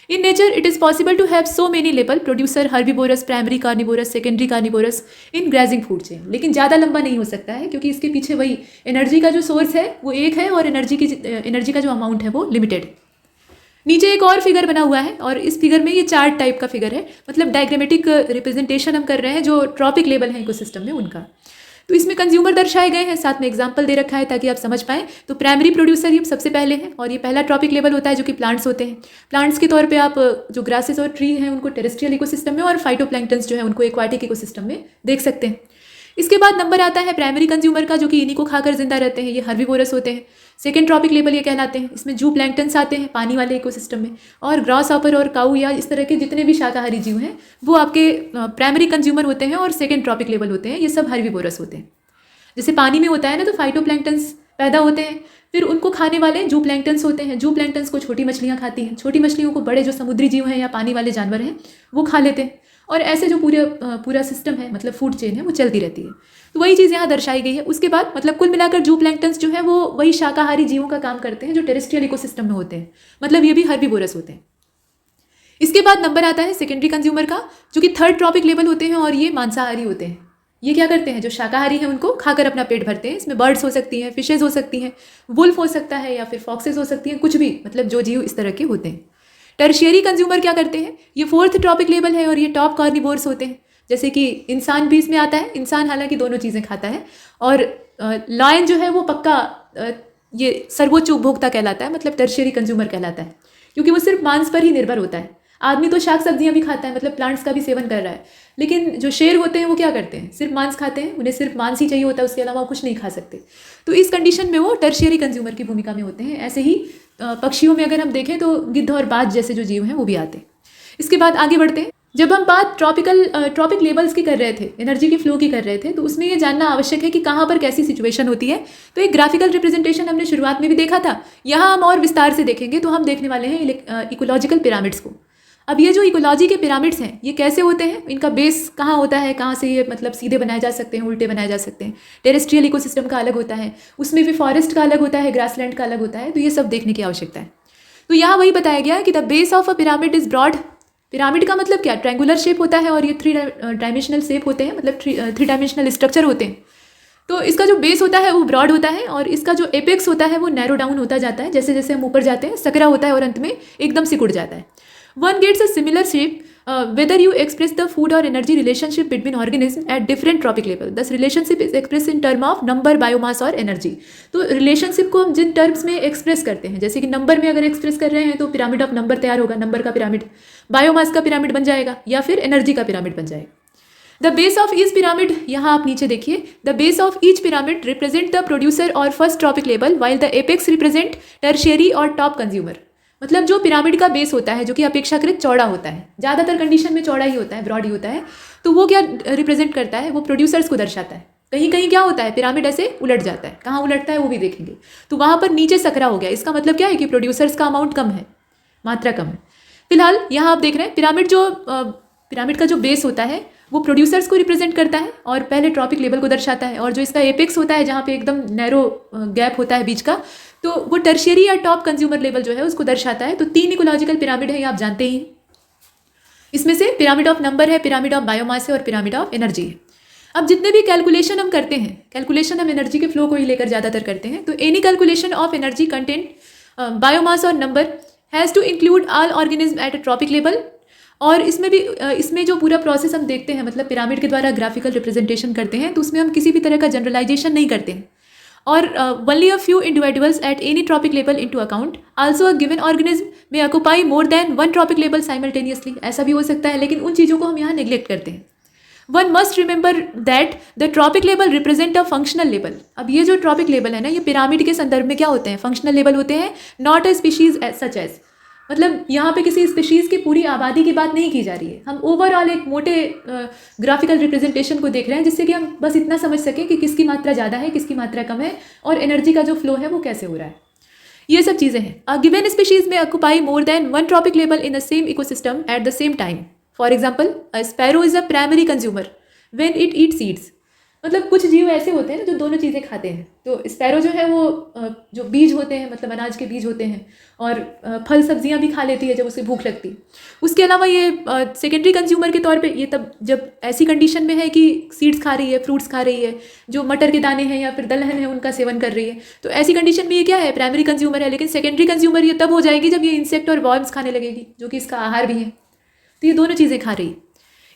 In nature, it is possible to have so many level producer, herbivorous, primary carnivorous, secondary carnivorous in grazing food chain. लेकिन ज़्यादा लंबा नहीं हो सकता है क्योंकि इसके पीछे वही एनर्जी का जो सोर्स है वो एक है और एनर्जी का जो अमाउंट है वो लिमिटेड है। नीचे एक और फिगर बना हुआ है और इस फिगर में ये चार्ट टाइप का फिगर है, मतलब डायग्रामेटिक रिप्रेजेंटेशन हम कर रहे हैं जो ट्रॉपिक लेवल है इकोसिस्टम में उनका। तो इसमें कंज्यूमर दर्शाए गए हैं, साथ में एग्जाम्पल दे रखा है ताकि आप समझ पाएँ। तो प्राइमरी प्रोड्यूसर ये सबसे पहले हैं और ये पहला ट्रॉपिक लेवल होता है जो कि प्लांट्स होते हैं। प्लांट्स के तौर पे आप जो ग्रासेस और ट्री हैं उनको टेरेस्ट्रियल इकोसिस्टम में और फाइटोप्लैंक्टन्स जो है उनको एक्वाटिक इकोसिस्टम में देख सकते हैं। इसके बाद नंबर आता है प्राइमरी कंज्यूमर का, जो कि इन्हीं को खाकर जिंदा रहते हैं, ये हर्बीवोरस होते हैं। सेकेंड ट्रॉपिक लेवल ये कहलाते हैं, इसमें जू प्लैंक्टन्स आते हैं पानी वाले इकोसिस्टम में, और ग्रास हॉपर और काऊ या इस तरह के जितने भी शाकाहारी जीव हैं वो आपके प्राइमरी कंज्यूमर होते हैं और सेकेंड ट्रॉपिक लेवल होते हैं, ये सब हर्बीवोरस होते हैं। जैसे पानी में होता है ना, तो फाइटोप्लैंक्टन्स पैदा होते हैं, फिर उनको खाने वाले जू प्लैंक्टन्स होते हैं। जू प्लैंक्टन्स को छोटी मछलियाँ खाती हैं, छोटी मछलियों को बड़े जो समुद्री जीव हैं या पानी वाले जानवर हैं वो खा लेते हैं, और ऐसे जो पूरा सिस्टम है, मतलब फूड चेन है, वो चलती रहती है। तो वही चीज़ यहाँ दर्शाई गई है। उसके बाद मतलब कुल मिलाकर जू प्लैंक्टन्स जो है वो वही शाकाहारी जीवों का काम करते हैं जो टेरेस्ट्रियल इकोसिस्टम में होते हैं, मतलब ये भी हर्बीवोरस होते हैं। इसके बाद नंबर आता है सेकेंडरी कंज्यूमर का, जो कि थर्ड ट्रॉपिक लेवल होते हैं और ये मांसाहारी होते हैं। ये क्या करते हैं, जो शाकाहारी हैं उनको खाकर अपना पेट भरते हैं। इसमें बर्ड्स हो सकती हैं, फिशेज हो सकती हैं, वुल्फ हो सकता है या फिर फॉक्सेस हो सकती हैं, कुछ भी, मतलब जो जीव इस तरह के होते हैं। टर्शियरी कंज्यूमर क्या करते हैं, ये फोर्थ ट्रॉपिक लेवल है और ये टॉप कार्निवोर्स होते हैं। जैसे कि इंसान भी इसमें आता है, इंसान हालांकि दोनों चीज़ें खाता है, और लायन जो है वो पक्का ये सर्वोच्च उपभोक्ता कहलाता है, मतलब टर्शियरी कंज्यूमर कहलाता है, क्योंकि वो सिर्फ मांस पर ही निर्भर होता है। आदमी तो शाक सब्जियां भी खाता है, मतलब प्लांट्स का भी सेवन कर रहा है, लेकिन जो शेर होते हैं वो क्या करते हैं, सिर्फ मांस खाते हैं, उन्हें सिर्फ मांस ही चाहिए होता है, उसके अलावा कुछ नहीं खा सकते। तो इस कंडीशन में वो टर्शियरी कंज्यूमर की भूमिका में होते हैं। ऐसे ही पक्षियों में अगर हम देखें तो गिद्ध और बाज जैसे जो जीव हैं वो भी आते हैं। इसके बाद आगे बढ़ते हैं। जब हम बात ट्रॉपिक लेवल्स की कर रहे थे, एनर्जी के फ्लो की कर रहे थे, तो उसमें ये जानना आवश्यक है कि कहाँ पर कैसी सिचुएशन होती है। तो एक ग्राफिकल रिप्रेजेंटेशन हमने शुरुआत में भी देखा था, यहाँ हम और विस्तार से देखेंगे तो हम देखने वाले हैं इकोलॉजिकल पिरामिड्स को। अब ये जो इकोलॉजी के पिरामिड्स हैं ये कैसे होते हैं, इनका बेस कहाँ होता है, कहाँ से ये मतलब सीधे बनाए जा सकते हैं, उल्टे बनाए जा सकते हैं। टेरेस्ट्रियल इकोसिस्टम का अलग होता है, उसमें भी फॉरेस्ट का अलग होता है, ग्रासलैंड का अलग होता है, तो ये सब देखने की आवश्यकता है। तो यहाँ वही बताया गया है कि the base of a pyramid is broad. Pyramid का मतलब क्या, ट्रायंगुलर शेप होता है और ये 3 डायमेंशनल शेप होते हैं, मतलब 3 डायमेंशनल स्ट्रक्चर होते हैं। तो इसका जो बेस होता है वो ब्रॉड होता है और इसका जो एपेक्स होता है वो नैरो डाउन होता जाता है, जैसे जैसे हम ऊपर जाते हैं सकरा होता है और अंत में एकदम सिकुड़ जाता है। One gets a similar shape whether you express the food और energy relationship between organism at different trophic level. This relationship is express in term of number, biomass और एनर्जी। तो रिलेशनशिप को हम जिन टर्म्स में एक्सप्रेस करते हैं, जैसे कि नंबर में अगर एक्सप्रेस कर रहे हैं तो पिरामिड ऑफ नंबर तैयार होगा, नंबर का पिरामिड, बायोमास का पिरामिड बन जाएगा या फिर एनर्जी का पिरामिड बन जाएगा। The base of each pyramid, यहाँ आप नीचे देखिए, the base of each pyramid represent the producer और first trophic level while the apex represent tertiary और टॉप कंज्यूमर। मतलब जो पिरामिड का बेस होता है जो कि अपेक्षाकृत चौड़ा होता है, ज़्यादातर कंडीशन में चौड़ा ही होता है, ब्रॉड ही होता है, तो वो क्या रिप्रेजेंट करता है, वो प्रोड्यूसर्स को दर्शाता है। कहीं कहीं क्या होता है, पिरामिड ऐसे उलट जाता है, कहाँ उलटता है वो भी देखेंगे, तो वहाँ पर नीचे सकरा हो गया। इसका मतलब क्या है कि प्रोड्यूसर्स का अमाउंट कम है, मात्रा कम है। फिलहाल यहाँ आप देख रहे हैं पिरामिड का जो बेस होता है वो प्रोड्यूसर्स को रिप्रेजेंट करता है और पहले ट्रॉपिक लेवल को दर्शाता है, और जो इसका एपेक्स होता है जहाँ पे एकदम नैरो गैप होता है बीच का, तो वो टर्शियरी या टॉप कंज्यूमर लेवल जो है उसको दर्शाता है। तो 3 इकोलॉजिकल पिरामिड है, ये आप जानते ही हैं। इसमें से पिरामिड ऑफ नंबर है, पिरामिड ऑफ बायोमास है और पिरामिड ऑफ एनर्जी है। अब जितने भी कैलकुलेशन हम करते हैं, कैलकुलेशन हम एनर्जी के फ्लो को ही लेकर ज़्यादातर करते हैं, तो any calculation of energy content, biomass और number has to include all organism at a trophic level. और इसमें भी इसमें जो पूरा प्रोसेस हम देखते हैं, मतलब पिरामिड के द्वारा ग्राफिकल रिप्रेजेंटेशन करते हैं, तो उसमें हम किसी भी तरह का जनरलाइजेशन नहीं करते हैं। और only a few individuals at any tropic level into account. Also a given organism may occupy more than one tropic level simultaneously. ऐसा भी हो सकता है, लेकिन उन चीज़ों को हम यहाँ नेग्लेक्ट करते हैं। One must remember that the tropic level represent a functional level. अब ये जो ट्रॉपिक लेवल है ना, ये पिरामिड के संदर्भ में क्या होते हैं, फंक्शनल लेवल होते हैं, not a species such as. मतलब यहाँ पे किसी स्पीशीज़ की पूरी आबादी की बात नहीं की जा रही है, हम ओवरऑल एक मोटे ग्राफिकल रिप्रेजेंटेशन को देख रहे हैं, जिससे कि हम बस इतना समझ सकें कि किसकी मात्रा ज़्यादा है, किसकी मात्रा कम है, और एनर्जी का जो फ्लो है वो कैसे हो रहा है। ये सब चीज़ें हैं। अ गिवन स्पीशीज़ में occupy more than one trophic level in the same ecosystem at the same time. For example, a sparrow is a primary consumer when it eat seeds. मतलब कुछ जीव ऐसे होते हैं ना जो दोनों चीज़ें खाते हैं। तो स्पैरो जो है वो जो बीज होते हैं, मतलब अनाज के बीज होते हैं, और फल सब्जियां भी खा लेती है जब उसे भूख लगती। उसके अलावा ये सेकेंडरी कंज्यूमर के तौर पे, ये तब जब ऐसी कंडीशन में है कि सीड्स खा रही है, फ्रूट्स खा रही है, जो मटर के दाने हैं या फिर दलहन है उनका सेवन कर रही है, तो ऐसी कंडीशन में ये क्या है, प्राइमरी कंज्यूमर है। लेकिन सेकेंडरी कंज्यूमर ये तब हो जाएगी जब ये इंसेक्ट और वर्म्स खाने लगेगी, जो कि इसका आहार भी है। तो ये दोनों चीज़ें खा रही है।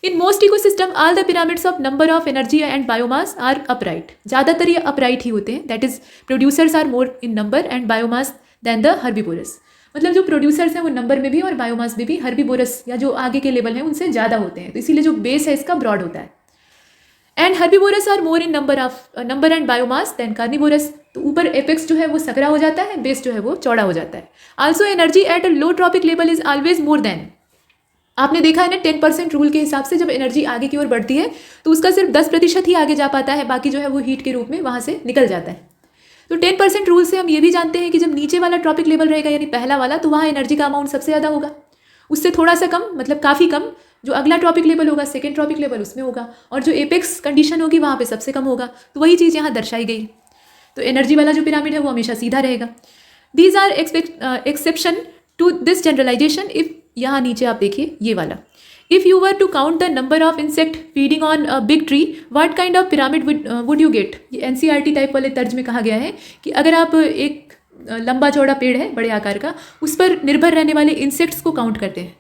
In most ecosystem all the pyramids of number of energy and biomass are upright. ज़्यादातर ये अपराइट ही होते हैं, that is producers are more in number and biomass than the herbivores. मतलब जो प्रोड्यूसर्स हैं वो नंबर में भी और बायोमास में भी हर्बीवोरस या जो आगे के लेवल हैं उनसे ज़्यादा होते हैं, तो इसीलिए जो बेस है इसका ब्रॉड होता है। And herbivores are more in number and biomass than carnivores. तो ऊपर एपेक्स जो है वो सकरा हो जाता है, बेस जो है वो चौड़ा हो जाता है। Also energy at a low trophic level is always more than. आपने देखा है ना 10% रूल के हिसाब से जब एनर्जी आगे की ओर बढ़ती है तो उसका सिर्फ 10% ही आगे जा पाता है, बाकी जो है वो हीट के रूप में वहाँ से निकल जाता है। तो 10% रूल से हम ये भी जानते हैं कि जब नीचे वाला ट्रॉपिक लेवल रहेगा यानी पहला वाला, तो वहाँ एनर्जी का अमाउंट सबसे ज़्यादा होगा। उससे थोड़ा सा कम, मतलब काफ़ी कम, जो अगला ट्रॉपिक लेवल होगा, सेकेंड ट्रॉपिक लेवल, उसमें होगा, और जो एपेक्स कंडीशन होगी वहाँ पे सबसे कम होगा। तो वही चीज़ यहाँ दर्शाई गई। तो एनर्जी वाला जो पिरामिड है वो हमेशा सीधा रहेगा। These are exception to this generalisation. If यहाँ नीचे आप देखिए ये वाला, if you were to count the number of insect feeding on a big tree, what kind of pyramid would you get. ये NCERT टाइप वाले तर्ज में कहा गया है कि अगर आप एक लंबा चौड़ा पेड़ है बड़े आकार का, उस पर निर्भर रहने वाले इंसेक्ट्स को काउंट करते हैं,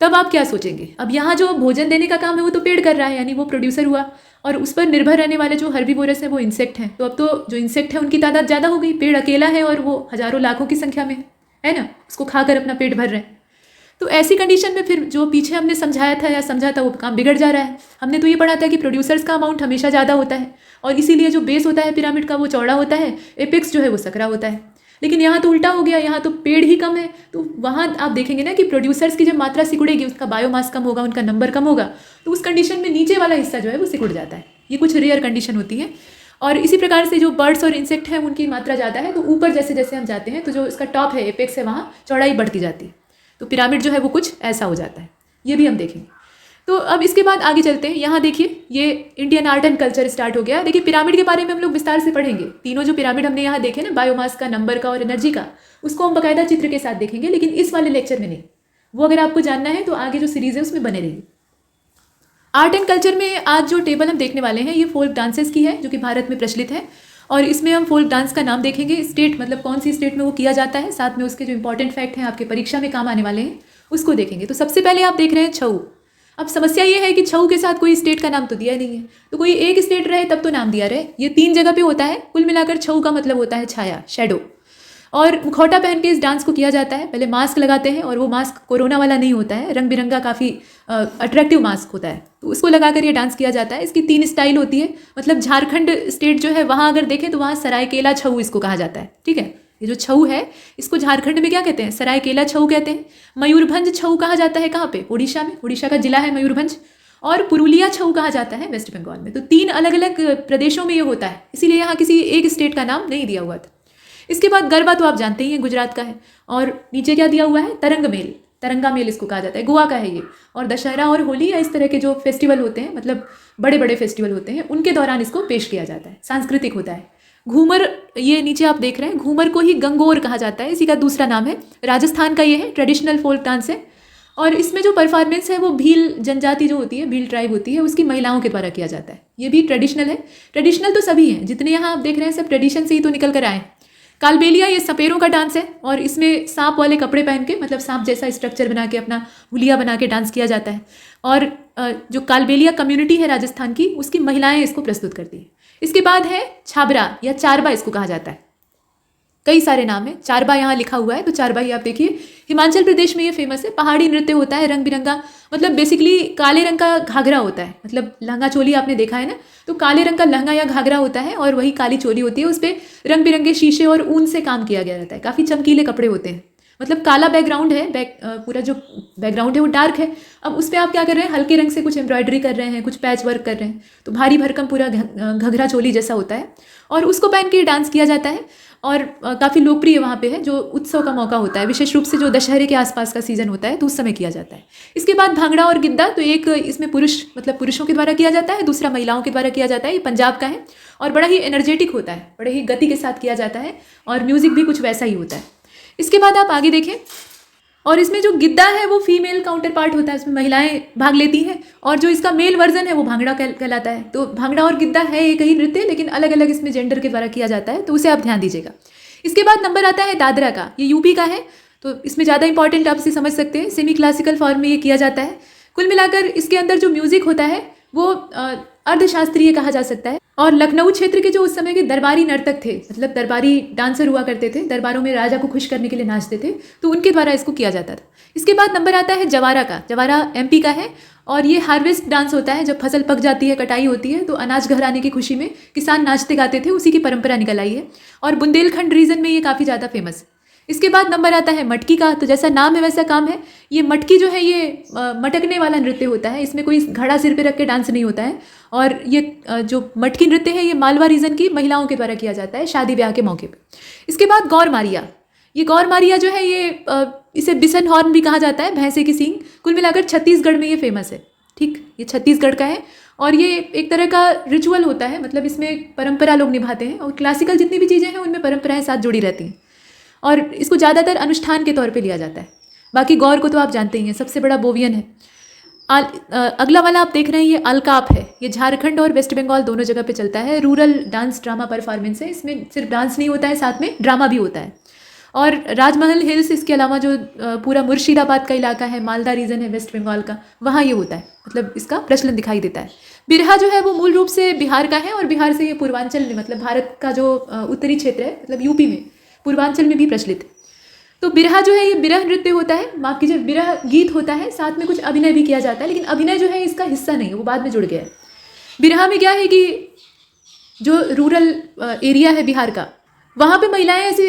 तब आप क्या सोचेंगे। अब यहाँ जो भोजन देने का काम है वो तो पेड़ कर रहा है, यानी वो प्रोड्यूसर हुआ, और उस पर निर्भर रहने वाले जो हर्बीवोरस है वो इंसेक्ट हैं। तो अब तो जो इंसेक्ट है उनकी तादाद ज़्यादा हो गई, पेड़ अकेला है और वो हज़ारों लाखों की संख्या में है ना, उसको खाकर अपना पेट भर रहे हैं। तो ऐसी कंडीशन में फिर जो पीछे हमने समझाया था या समझा था वो काम बिगड़ जा रहा है। हमने तो ये पढ़ा था कि प्रोड्यूसर्स का अमाउंट हमेशा ज़्यादा होता है, और इसीलिए जो बेस होता है पिरामिड का वो चौड़ा होता है, एपेक्स जो है वो सकरा होता है। लेकिन यहाँ तो उल्टा हो गया, यहाँ तो पेड़ ही कम है, तो वहाँ आप देखेंगे ना कि प्रोड्यूसर्स की जब मात्रा सिकुड़ेगी, उसका बायोमास कम होगा, उनका नंबर कम होगा, तो उस कंडीशन में नीचे वाला हिस्सा जो है वो सिकुड़ जाता है। ये कुछ रेयर कंडीशन होती है। और इसी प्रकार से जो बर्ड्स और इंसेक्ट हैं उनकी मात्रा ज़्यादा है, तो ऊपर जैसे जैसे हम जाते हैं तो जो इसका टॉप है, एपेक्स है, वहाँ चौड़ाई बढ़ती जाती है। तो पिरामिड जो है वो कुछ ऐसा हो जाता है, ये भी हम देखेंगे। तो अब इसके बाद आगे चलते हैं। यहाँ देखिए ये Indian art and culture start हो गया। देखिए पिरामिड के बारे में हम लोग विस्तार से पढ़ेंगे। तीनों जो पिरामिड हमने यहाँ देखे ना, बायोमास का, नंबर का और एनर्जी का, उसको हम बाकायदा चित्र के साथ देखेंगे, लेकिन इस वाले लेक्चर में नहीं। वो अगर आपको जानना है तो आगे जो सीरीज है उसमें बने रहिए। आर्ट एंड कल्चर में आज जो टेबल हम देखने वाले हैं ये फोल्क डांसेस की है, जो कि भारत में प्रचलित है। और इसमें हम फोल्क डांस का नाम देखेंगे, स्टेट मतलब कौन सी स्टेट में वो किया जाता है, साथ में उसके जो इंपॉर्टेंट फैक्ट हैं आपके परीक्षा में काम आने वाले हैं उसको देखेंगे। तो सबसे पहले आप देख रहे हैं छऊ। अब समस्या ये है कि छऊ के साथ कोई स्टेट का नाम तो दिया नहीं है, तो कोई एक स्टेट रहे तब तो नाम दिया रहे। ये 3 जगह पे होता है। कुल मिलाकर छऊ का मतलब होता है छाया, शेडो। और मुखौटा पहन के इस डांस को किया जाता है। पहले मास्क लगाते हैं, और वो मास्क कोरोना वाला नहीं होता है, रंग बिरंगा काफ़ी अट्रैक्टिव मास्क होता है, तो उसको लगाकर ये डांस किया जाता है। इसकी 3 स्टाइल होती है। मतलब झारखंड स्टेट जो है वहाँ अगर देखें तो वहाँ सरायकेला छऊ इसको कहा जाता है। ठीक है, ये जो छऊ है इसको झारखंड में क्या कहते हैं, सरायकेला छऊ कहते हैं। मयूरभंज छऊ कहा जाता है कहाँ पे, उड़ीसा में, उड़ीसा का जिला है मयूरभंज। और पुरुलिया छऊ कहा जाता है वेस्ट बंगाल में। तो 3 अलग अलग प्रदेशों में ये होता है, इसीलिए यहाँ किसी एक स्टेट का नाम नहीं दिया हुआ था। इसके बाद गरबा तो आप जानते ही हैं, गुजरात का है। और नीचे क्या दिया हुआ है, तरंग मेल, तरंगा मेल इसको कहा जाता है, गोवा का है ये। और दशहरा और होली या इस तरह के जो फेस्टिवल होते हैं, मतलब बड़े बड़े फेस्टिवल होते हैं, उनके दौरान इसको पेश किया जाता है, सांस्कृतिक होता है। घूमर, ये नीचे आप देख रहे हैं, घूमर को ही गंगोर कहा जाता है, इसी का दूसरा नाम है। राजस्थान का ये है, ट्रेडिशनल फोल्क डांस है। और इसमें जो परफॉर्मेंस है वो भील जनजाति जो होती है, भील ट्राइब होती है, उसकी महिलाओं के द्वारा किया जाता है। ये भी ट्रेडिशनल है। ट्रेडिशनल तो सभी हैं, जितने यहाँ आप देख रहे हैं सब ट्रेडिशन से ही तो निकल कर आए। कालबेलिया ये सपेरों का डांस है, और इसमें सांप वाले कपड़े पहन के, मतलब सांप जैसा स्ट्रक्चर बना के, अपना हुलिया बना के डांस किया जाता है। और जो कालबेलिया कम्युनिटी है राजस्थान की, उसकी महिलाएं इसको प्रस्तुत करती हैं। इसके बाद है छाबरा या चारबा इसको कहा जाता है, कई सारे नाम है। चारबा यहाँ लिखा हुआ है, तो चारबा ही आप देखिए। हिमाचल प्रदेश में ये फेमस है, पहाड़ी नृत्य होता है, रंग बिरंगा, मतलब बेसिकली काले रंग का घाघरा होता है, मतलब लहंगा चोली आपने देखा है ना, तो काले रंग का लहंगा या घाघरा होता है, और वही काली चोली होती है। उस पर रंग बिरंगे शीशे और ऊन से काम किया गया रहता है, काफ़ी चमकीले कपड़े होते हैं। मतलब काला बैकग्राउंड है, पूरा जो बैकग्राउंड है वो डार्क है। अब उस पर आप क्या कर रहे हैं, हल्के रंग से कुछ एम्ब्रॉयडरी कर रहे हैं, कुछ पैच वर्क कर रहे हैं, तो भारी भरकम पूरा घघरा चोली जैसा होता है, और उसको पहन के डांस किया जाता है। और काफ़ी लोकप्रिय वहाँ पे है, जो उत्सव का मौका होता है, विशेष रूप से जो दशहरे के आसपास का सीजन होता है, तो उस समय किया जाता है। इसके बाद भांगड़ा और गिद्दा, तो एक इसमें पुरुष मतलब पुरुषों के द्वारा किया जाता है, दूसरा महिलाओं के द्वारा किया जाता है। ये पंजाब का है, और बड़ा ही एनर्जेटिक होता है, बड़े ही गति के साथ किया जाता है, और म्यूज़िक भी कुछ वैसा ही होता है। इसके बाद आप आगे देखें, और इसमें जो गिद्दा है वो फीमेल काउंटर पार्ट होता है, इसमें महिलाएं भाग लेती हैं, और जो इसका मेल वर्जन है वो भांगड़ा कहलाता है। तो भांगड़ा और गिद्दा है एक ही नृत्य, लेकिन अलग अलग इसमें जेंडर के द्वारा किया जाता है, तो उसे आप ध्यान दीजिएगा। इसके बाद नंबर आता है दादरा का, ये यूपी का है, तो इसमें ज़्यादा इंपॉर्टेंट आप इसे समझ सकते हैं, सेमी क्लासिकल फॉर्म में ये किया जाता है। कुल मिलाकर इसके अंदर जो म्यूज़िक होता है वो अर्धशास्त्रीय कहा जा सकता है। और लखनऊ क्षेत्र के जो उस समय के दरबारी नर्तक थे, मतलब दरबारी डांसर हुआ करते थे, दरबारों में राजा को खुश करने के लिए नाचते थे, तो उनके द्वारा इसको किया जाता था। इसके बाद नंबर आता है जवारा का। जवारा एमपी का है, और ये हार्वेस्ट डांस होता है, जब फसल पक जाती है, कटाई होती है, तो अनाज घर आने की खुशी में किसान नाचते गाते थे, उसी की परंपरा निकल आई है, और बुंदेलखंड रीजन में ये काफ़ी ज़्यादा फेमस है। इसके बाद नंबर आता है मटकी का, तो जैसा नाम है वैसा काम है। ये मटकी जो है ये मटकने वाला नृत्य होता है, इसमें कोई घड़ा सिर पे रख के डांस नहीं होता है। और ये जो मटकी नृत्य है ये मालवा रीजन की महिलाओं के द्वारा किया जाता है शादी ब्याह के मौके पे। इसके बाद गौर मारिया, ये गौर मारिया जो है ये इसे बिसन हॉर्न भी कहा जाता है, भैंसे की सींग। कुल मिलाकर छत्तीसगढ़ में ये फेमस है। ठीक, ये छत्तीसगढ़ का है, और ये एक तरह का रिचुअल होता है, मतलब इसमें परंपरा लोग निभाते हैं, और क्लासिकल जितनी भी चीज़ें हैं उनमें परंपराएं साथ जुड़ी रहती हैं, और इसको ज़्यादातर अनुष्ठान के तौर पे लिया जाता है। बाकी गौर को तो आप जानते ही हैं, सबसे बड़ा बोवियन है। अगला वाला आप देख रहे हैं, ये अलकाप है। ये झारखंड और वेस्ट बंगाल दोनों जगह पे चलता है, रूरल डांस ड्रामा परफॉर्मेंस है। इसमें सिर्फ डांस नहीं होता है, साथ में ड्रामा भी होता है। और राजमहल हिल्स, इसके अलावा जो पूरा मुर्शिदाबाद का इलाका है, मालदा रीजन है वेस्ट बंगाल का, वहाँ ये होता है, मतलब इसका प्रचलन दिखाई देता है। बिरहा जो है वो मूल रूप से बिहार का है, और बिहार से ये पूर्वांचल में, मतलब भारत का जो उत्तरी क्षेत्र है, मतलब यूपी में, पूर्वांचल में भी प्रचलित है। तो बिरहा जो है ये बिरह नृत्य होता है, माफ कीजिए बिरह गीत होता है, साथ में कुछ अभिनय भी किया जाता है, लेकिन अभिनय जो है इसका हिस्सा नहीं है, वो बाद में जुड़ गया है। बिरहा में क्या है कि जो रूरल एरिया है बिहार का, वहाँ पे महिलाएं ऐसे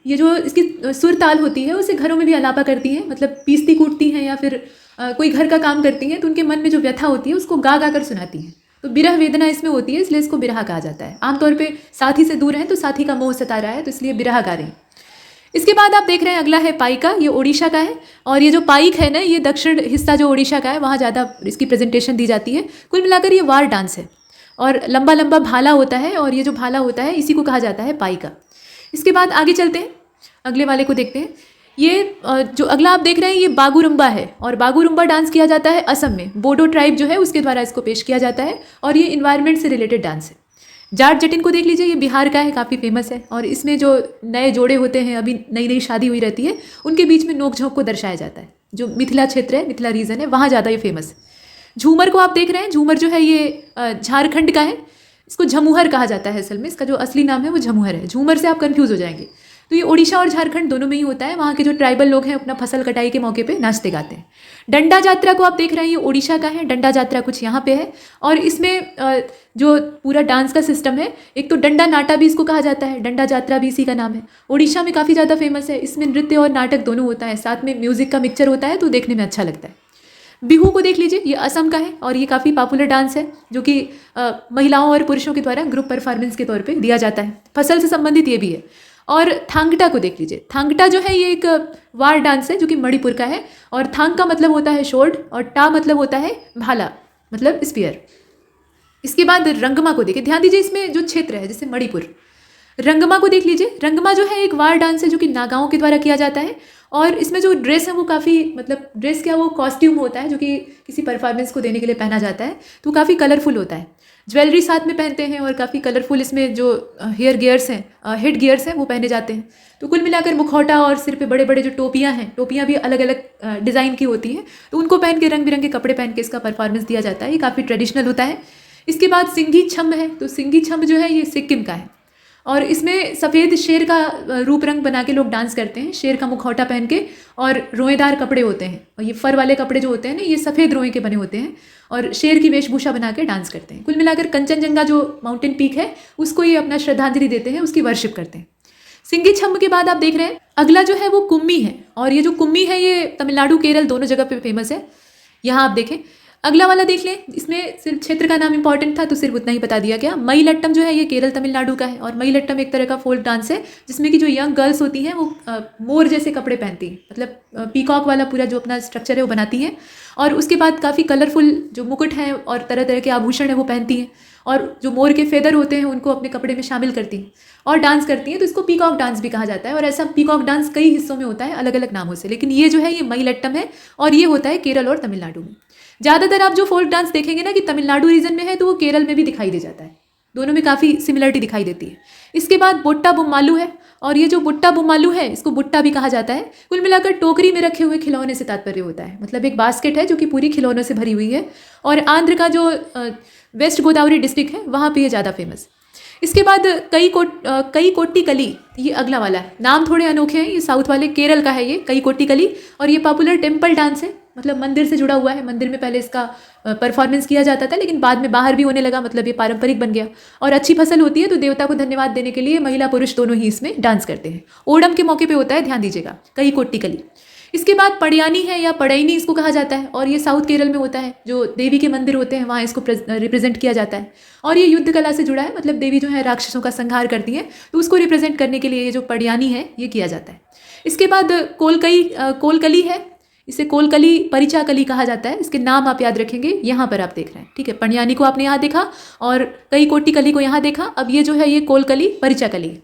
ये जो इसकी सुर ताल होती है उसे घरों में भी अलापा करती हैं, मतलब पीसती कूटती हैं, या फिर कोई घर का काम करती हैं, तो उनके मन में जो व्यथा होती है उसको गा गा कर सुनाती हैं। तो बिरह वेदना इसमें होती है, इसलिए इसको बिरहा कहा जाता है। आमतौर पे साथी से दूर हैं तो साथी का मोह सता रहा है, तो इसलिए बिरहा गा रहे हैं। इसके बाद आप देख रहे हैं अगला है पाइका, ये ओडिशा का है। और ये जो पाइक है ना, ये दक्षिण हिस्सा जो ओडिशा का है वहाँ ज़्यादा इसकी प्रेजेंटेशन दी जाती है। कुल मिलाकर ये वार डांस है और लंबा लंबा भाला होता है, और ये जो भाला होता है इसी को कहा जाता है पाइका। इसके बाद आगे चलते हैं, अगले वाले को देखते हैं। ये जो अगला आप देख रहे हैं ये बागुरुम्बा है, और बागुरुम्बा डांस किया जाता है असम में। बोडो ट्राइब जो है उसके द्वारा इसको पेश किया जाता है, और ये इन्वायरमेंट से रिलेटेड डांस है। जाट जटिन को देख लीजिए, ये बिहार का है, काफ़ी फेमस है। और इसमें जो नए जोड़े होते हैं, अभी नई नई शादी हुई रहती है, उनके बीच में नोक झोंक को दर्शाया जाता है। जो मिथिला क्षेत्र है, मिथिला रीजन है, वहाँ ज़्यादा ये फेमस है। झूमर को आप देख रहे हैं, झूमर जो है ये झारखंड का है। इसको झमुहर कहा जाता है, असल में इसका जो असली नाम है वो झमुहर है। झूमर से आप कंफ्यूज हो जाएंगे। तो ये ओडिशा और झारखंड दोनों में ही होता है। वहाँ के जो ट्राइबल लोग हैं अपना फसल कटाई के मौके पे नाचते गाते हैं। डंडा जात्रा को आप देख रहे हैं, ये ओडिशा का है। डंडा जात्रा कुछ यहाँ पे है, और इसमें जो पूरा डांस का सिस्टम है, एक तो डंडा नाटा भी इसको कहा जाता है, डंडा जात्रा भी इसी का नाम है। ओडिशा में काफ़ी ज़्यादा फेमस है। इसमें नृत्य और नाटक दोनों होता है, साथ में म्यूज़िक का मिक्सचर होता है, तो देखने में अच्छा लगता है। बिहू को देख लीजिए, ये असम का है, और ये काफ़ी पॉपुलर डांस है, जो कि महिलाओं और पुरुषों के द्वारा ग्रुप परफॉर्मेंस के तौर पे दिया जाता है। फसल से संबंधित ये भी है। और थांगटा को देख लीजिए, थांगटा जो है ये एक वार डांस है जो कि मणिपुर का है। और थांग का मतलब होता है शोर्ड, और टा मतलब होता है भाला, मतलब स्पीयर। इसके बाद रंगमा को देखिए, ध्यान दीजिए इसमें जो क्षेत्र है जैसे मणिपुर। रंगमा को देख लीजिए, रंगमा जो है एक वार डांस है जो कि नागाओं के द्वारा किया जाता है। और इसमें जो ड्रेस है वो काफ़ी, मतलब ड्रेस क्या, वो कॉस्ट्यूम होता है जो कि किसी परफॉर्मेंस को देने के लिए पहना जाता है, तो काफ़ी कलरफुल होता है। ज्वेलरी साथ में पहनते हैं, और काफ़ी कलरफुल इसमें जो हेयर गियर्स हैं, हेड गियर्स हैं, वो पहने जाते हैं। तो कुल मिलाकर मुखौटा और सिर पे बड़े बड़े जो टोपियाँ हैं, टोपियाँ भी अलग अलग डिज़ाइन की होती हैं, तो उनको पहन के रंग बिरंगे कपड़े पहन के इसका परफॉर्मेंस दिया जाता है। ये काफ़ी ट्रेडिशनल होता है। इसके बाद सिंघी छम्म है, तो सिंघी छम्म जो है ये सिक्किम का है, और इसमें सफ़ेद शेर का रूप रंग बना के लोग डांस करते हैं, शेर का मुखौटा पहन के, और रोएदार कपड़े होते हैं, और ये फर वाले कपड़े जो होते हैं ना, ये सफ़ेद रोए के बने होते हैं, और शेर की वेशभूषा बना के डांस करते हैं। कुल मिलाकर कंचनजंगा जो माउंटेन पीक है उसको ये अपना श्रद्धांजलि देते हैं, उसकी वर्शिप करते हैं। सिंघी छम्म के बाद आप देख रहे हैं अगला जो है वो कुम्मी है, और ये जो कुम्मी है ये तमिलनाडु केरल दोनों जगह पे फेमस है। यहाँ आप देखें, अगला वाला देख लें, इसमें सिर्फ क्षेत्र का नाम इंपॉर्टेंट था तो सिर्फ उतना ही बता दिया गया। मयिलट्टम जो है ये केरल तमिलनाडु का है, और मयिलट्टम एक तरह का फोल्क डांस है जिसमें कि जो यंग गर्ल्स होती हैं वो मोर जैसे कपड़े पहनती हैं, मतलब पीकॉक वाला पूरा जो अपना स्ट्रक्चर है वो बनाती हैं, और उसके बाद काफ़ी कलरफुल जो मुकुट हैं और तरह तरह के आभूषण हैं वो पहनती हैं, और जो मोर के फेदर होते हैं उनको अपने कपड़े में शामिल करती हैं और डांस करती हैं। तो इसको पीकॉक डांस भी कहा जाता है, और ऐसा पीकॉक डांस कई हिस्सों में होता है अलग अलग नामों से, लेकिन ये जो है ये मयिलट्टम है, और ये होता है केरल और तमिलनाडु में। ज़्यादातर आप जो फोल्क डांस देखेंगे ना कि तमिलनाडु रीजन में है, तो वो केरल में भी दिखाई दे जाता है। दोनों में काफ़ी सिमिलरिटी दिखाई देती है। इसके बाद बुट्टा बुम्मालू है, और ये जो बुट्टा बुम्मालू है इसको बुट्टा भी कहा जाता है। कुल मिलाकर टोकरी में रखे हुए खिलौने से तात्पर्य होता है, मतलब एक बास्केट है जो कि पूरी खिलौनों से भरी हुई है, और आंध्र का जो वेस्ट गोदावरी डिस्ट्रिक्ट है वहाँ पे ये ज़्यादा फेमस। इसके बाद कई कोट्टी कली, ये अगला वाला है। नाम थोड़े अनोखे हैं, ये साउथ वाले केरल का है ये कई कोट्टी कली, और ये पॉपुलर टेम्पल डांस है, मतलब मंदिर से जुड़ा हुआ है। मंदिर में पहले इसका परफॉर्मेंस किया जाता था, लेकिन बाद में बाहर भी होने लगा, मतलब ये पारंपरिक बन गया। और अच्छी फसल होती है तो देवता को धन्यवाद देने के लिए महिला पुरुष दोनों ही इसमें डांस करते हैं। ओणम के मौके पे होता है, ध्यान दीजिएगा, कई कोट्टी कली। इसके बाद पड़यानी है या पड़ैनी इसको कहा जाता है, और ये साउथ केरल में होता है। जो देवी के मंदिर होते हैं वहाँ इसको रिप्रेजेंट किया जाता है, और ये युद्ध कला से जुड़ा है, मतलब देवी जो है राक्षसों का संहार करती हैं, तो उसको रिप्रेजेंट करने के लिए ये जो पड़यानी है ये किया जाता है। इसके बाद कोलकली है, इसे कोलकली परिचाकली कहा जाता है। इसके नाम आप याद रखेंगे, यहाँ पर आप देख रहे हैं, ठीक है। पड़यानी को आपने यहाँ देखा, और कई कोट्टी कली को यहाँ देखा। अब ये जो है ये कोलकली परिचाकली,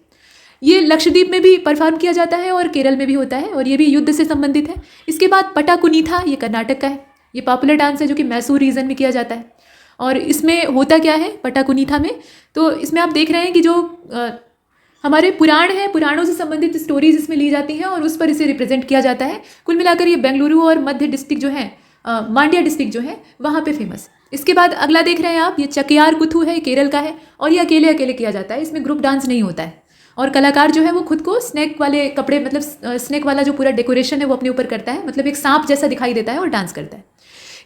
ये लक्षद्वीप में भी परफॉर्म किया जाता है और केरल में भी होता है, और ये भी युद्ध से संबंधित है। इसके बाद पटाकुनीथा, ये कर्नाटक का है। ये पॉपुलर डांस है जो कि मैसूर रीजन में किया जाता है। और इसमें होता क्या है पटाकुनीथा में, तो इसमें आप देख रहे हैं कि जो हमारे पुराण हैं, पुराणों से संबंधित स्टोरीज इसमें ली जाती हैं और उस पर इसे रिप्रेजेंट किया जाता है। कुल मिलाकर ये बेंगलुरु और मध्य डिस्ट्रिक्ट जो है, मांड्या डिस्ट्रिक्ट जो है, वहाँ पे फेमस। इसके बाद अगला देख रहे हैं आप, ये चकियार कुथू है, केरल का है, और ये अकेले अकेले किया जाता है, इसमें ग्रुप डांस नहीं होता है। और कलाकार जो है वो खुद को स्नेक वाले कपड़े, मतलब स्नेक वाला जो पूरा डेकोरेशन है वो अपने ऊपर करता है, मतलब एक सांप जैसा दिखाई देता है और डांस करता है।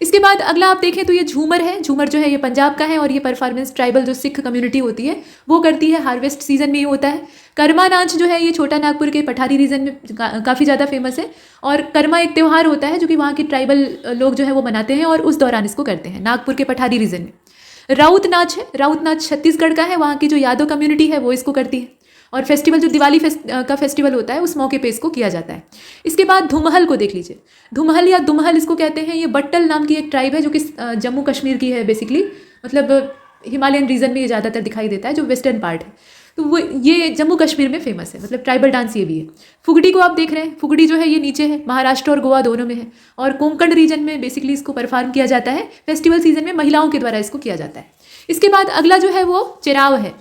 इसके बाद अगला आप देखें तो ये झूमर है। झूमर जो है ये पंजाब का है, और ये परफॉर्मेंस ट्राइबल जो सिख कम्युनिटी होती है वो करती है, हार्वेस्ट सीजन में ही होता है। कर्मा नाच जो है ये छोटा नागपुर के पठारी रीजन में काफ़ी ज़्यादा फेमस है, और कर्मा एक त्यौहार होता है जो कि वहाँ के ट्राइबल लोग जो है वो मनाते हैं, और उस दौरान इसको करते हैं नागपुर के पठारी रीजन में। राउत नाच है, राउत नाच छत्तीसगढ़ का है, वहाँ की जो यादव कम्युनिटी है वो इसको करती है। और फेस्टिवल जो दिवाली का फेस्टिवल होता है उस मौके पे इसको किया जाता है। इसके बाद धुमहल को देख लीजिए। धुमहल या दुमहल इसको कहते हैं। ये बट्टल नाम की एक ट्राइब है जो कि जम्मू कश्मीर की है बेसिकली, मतलब हिमालयन रीजन में ये ज़्यादातर दिखाई देता है, जो वेस्टर्न पार्ट है। तो वो ये जम्मू कश्मीर में फेमस है, मतलब ट्राइबल डांस ये भी है। फुगड़ी को आप देख रहे हैं, फुगड़ी जो है ये नीचे है, महाराष्ट्र और गोवा दोनों में है, और कोंकण रीजन में बेसिकली इसको परफॉर्म किया जाता है। फेस्टिवल सीजन में महिलाओं के द्वारा इसको किया जाता है। इसके बाद अगला जो है वो चेराव है,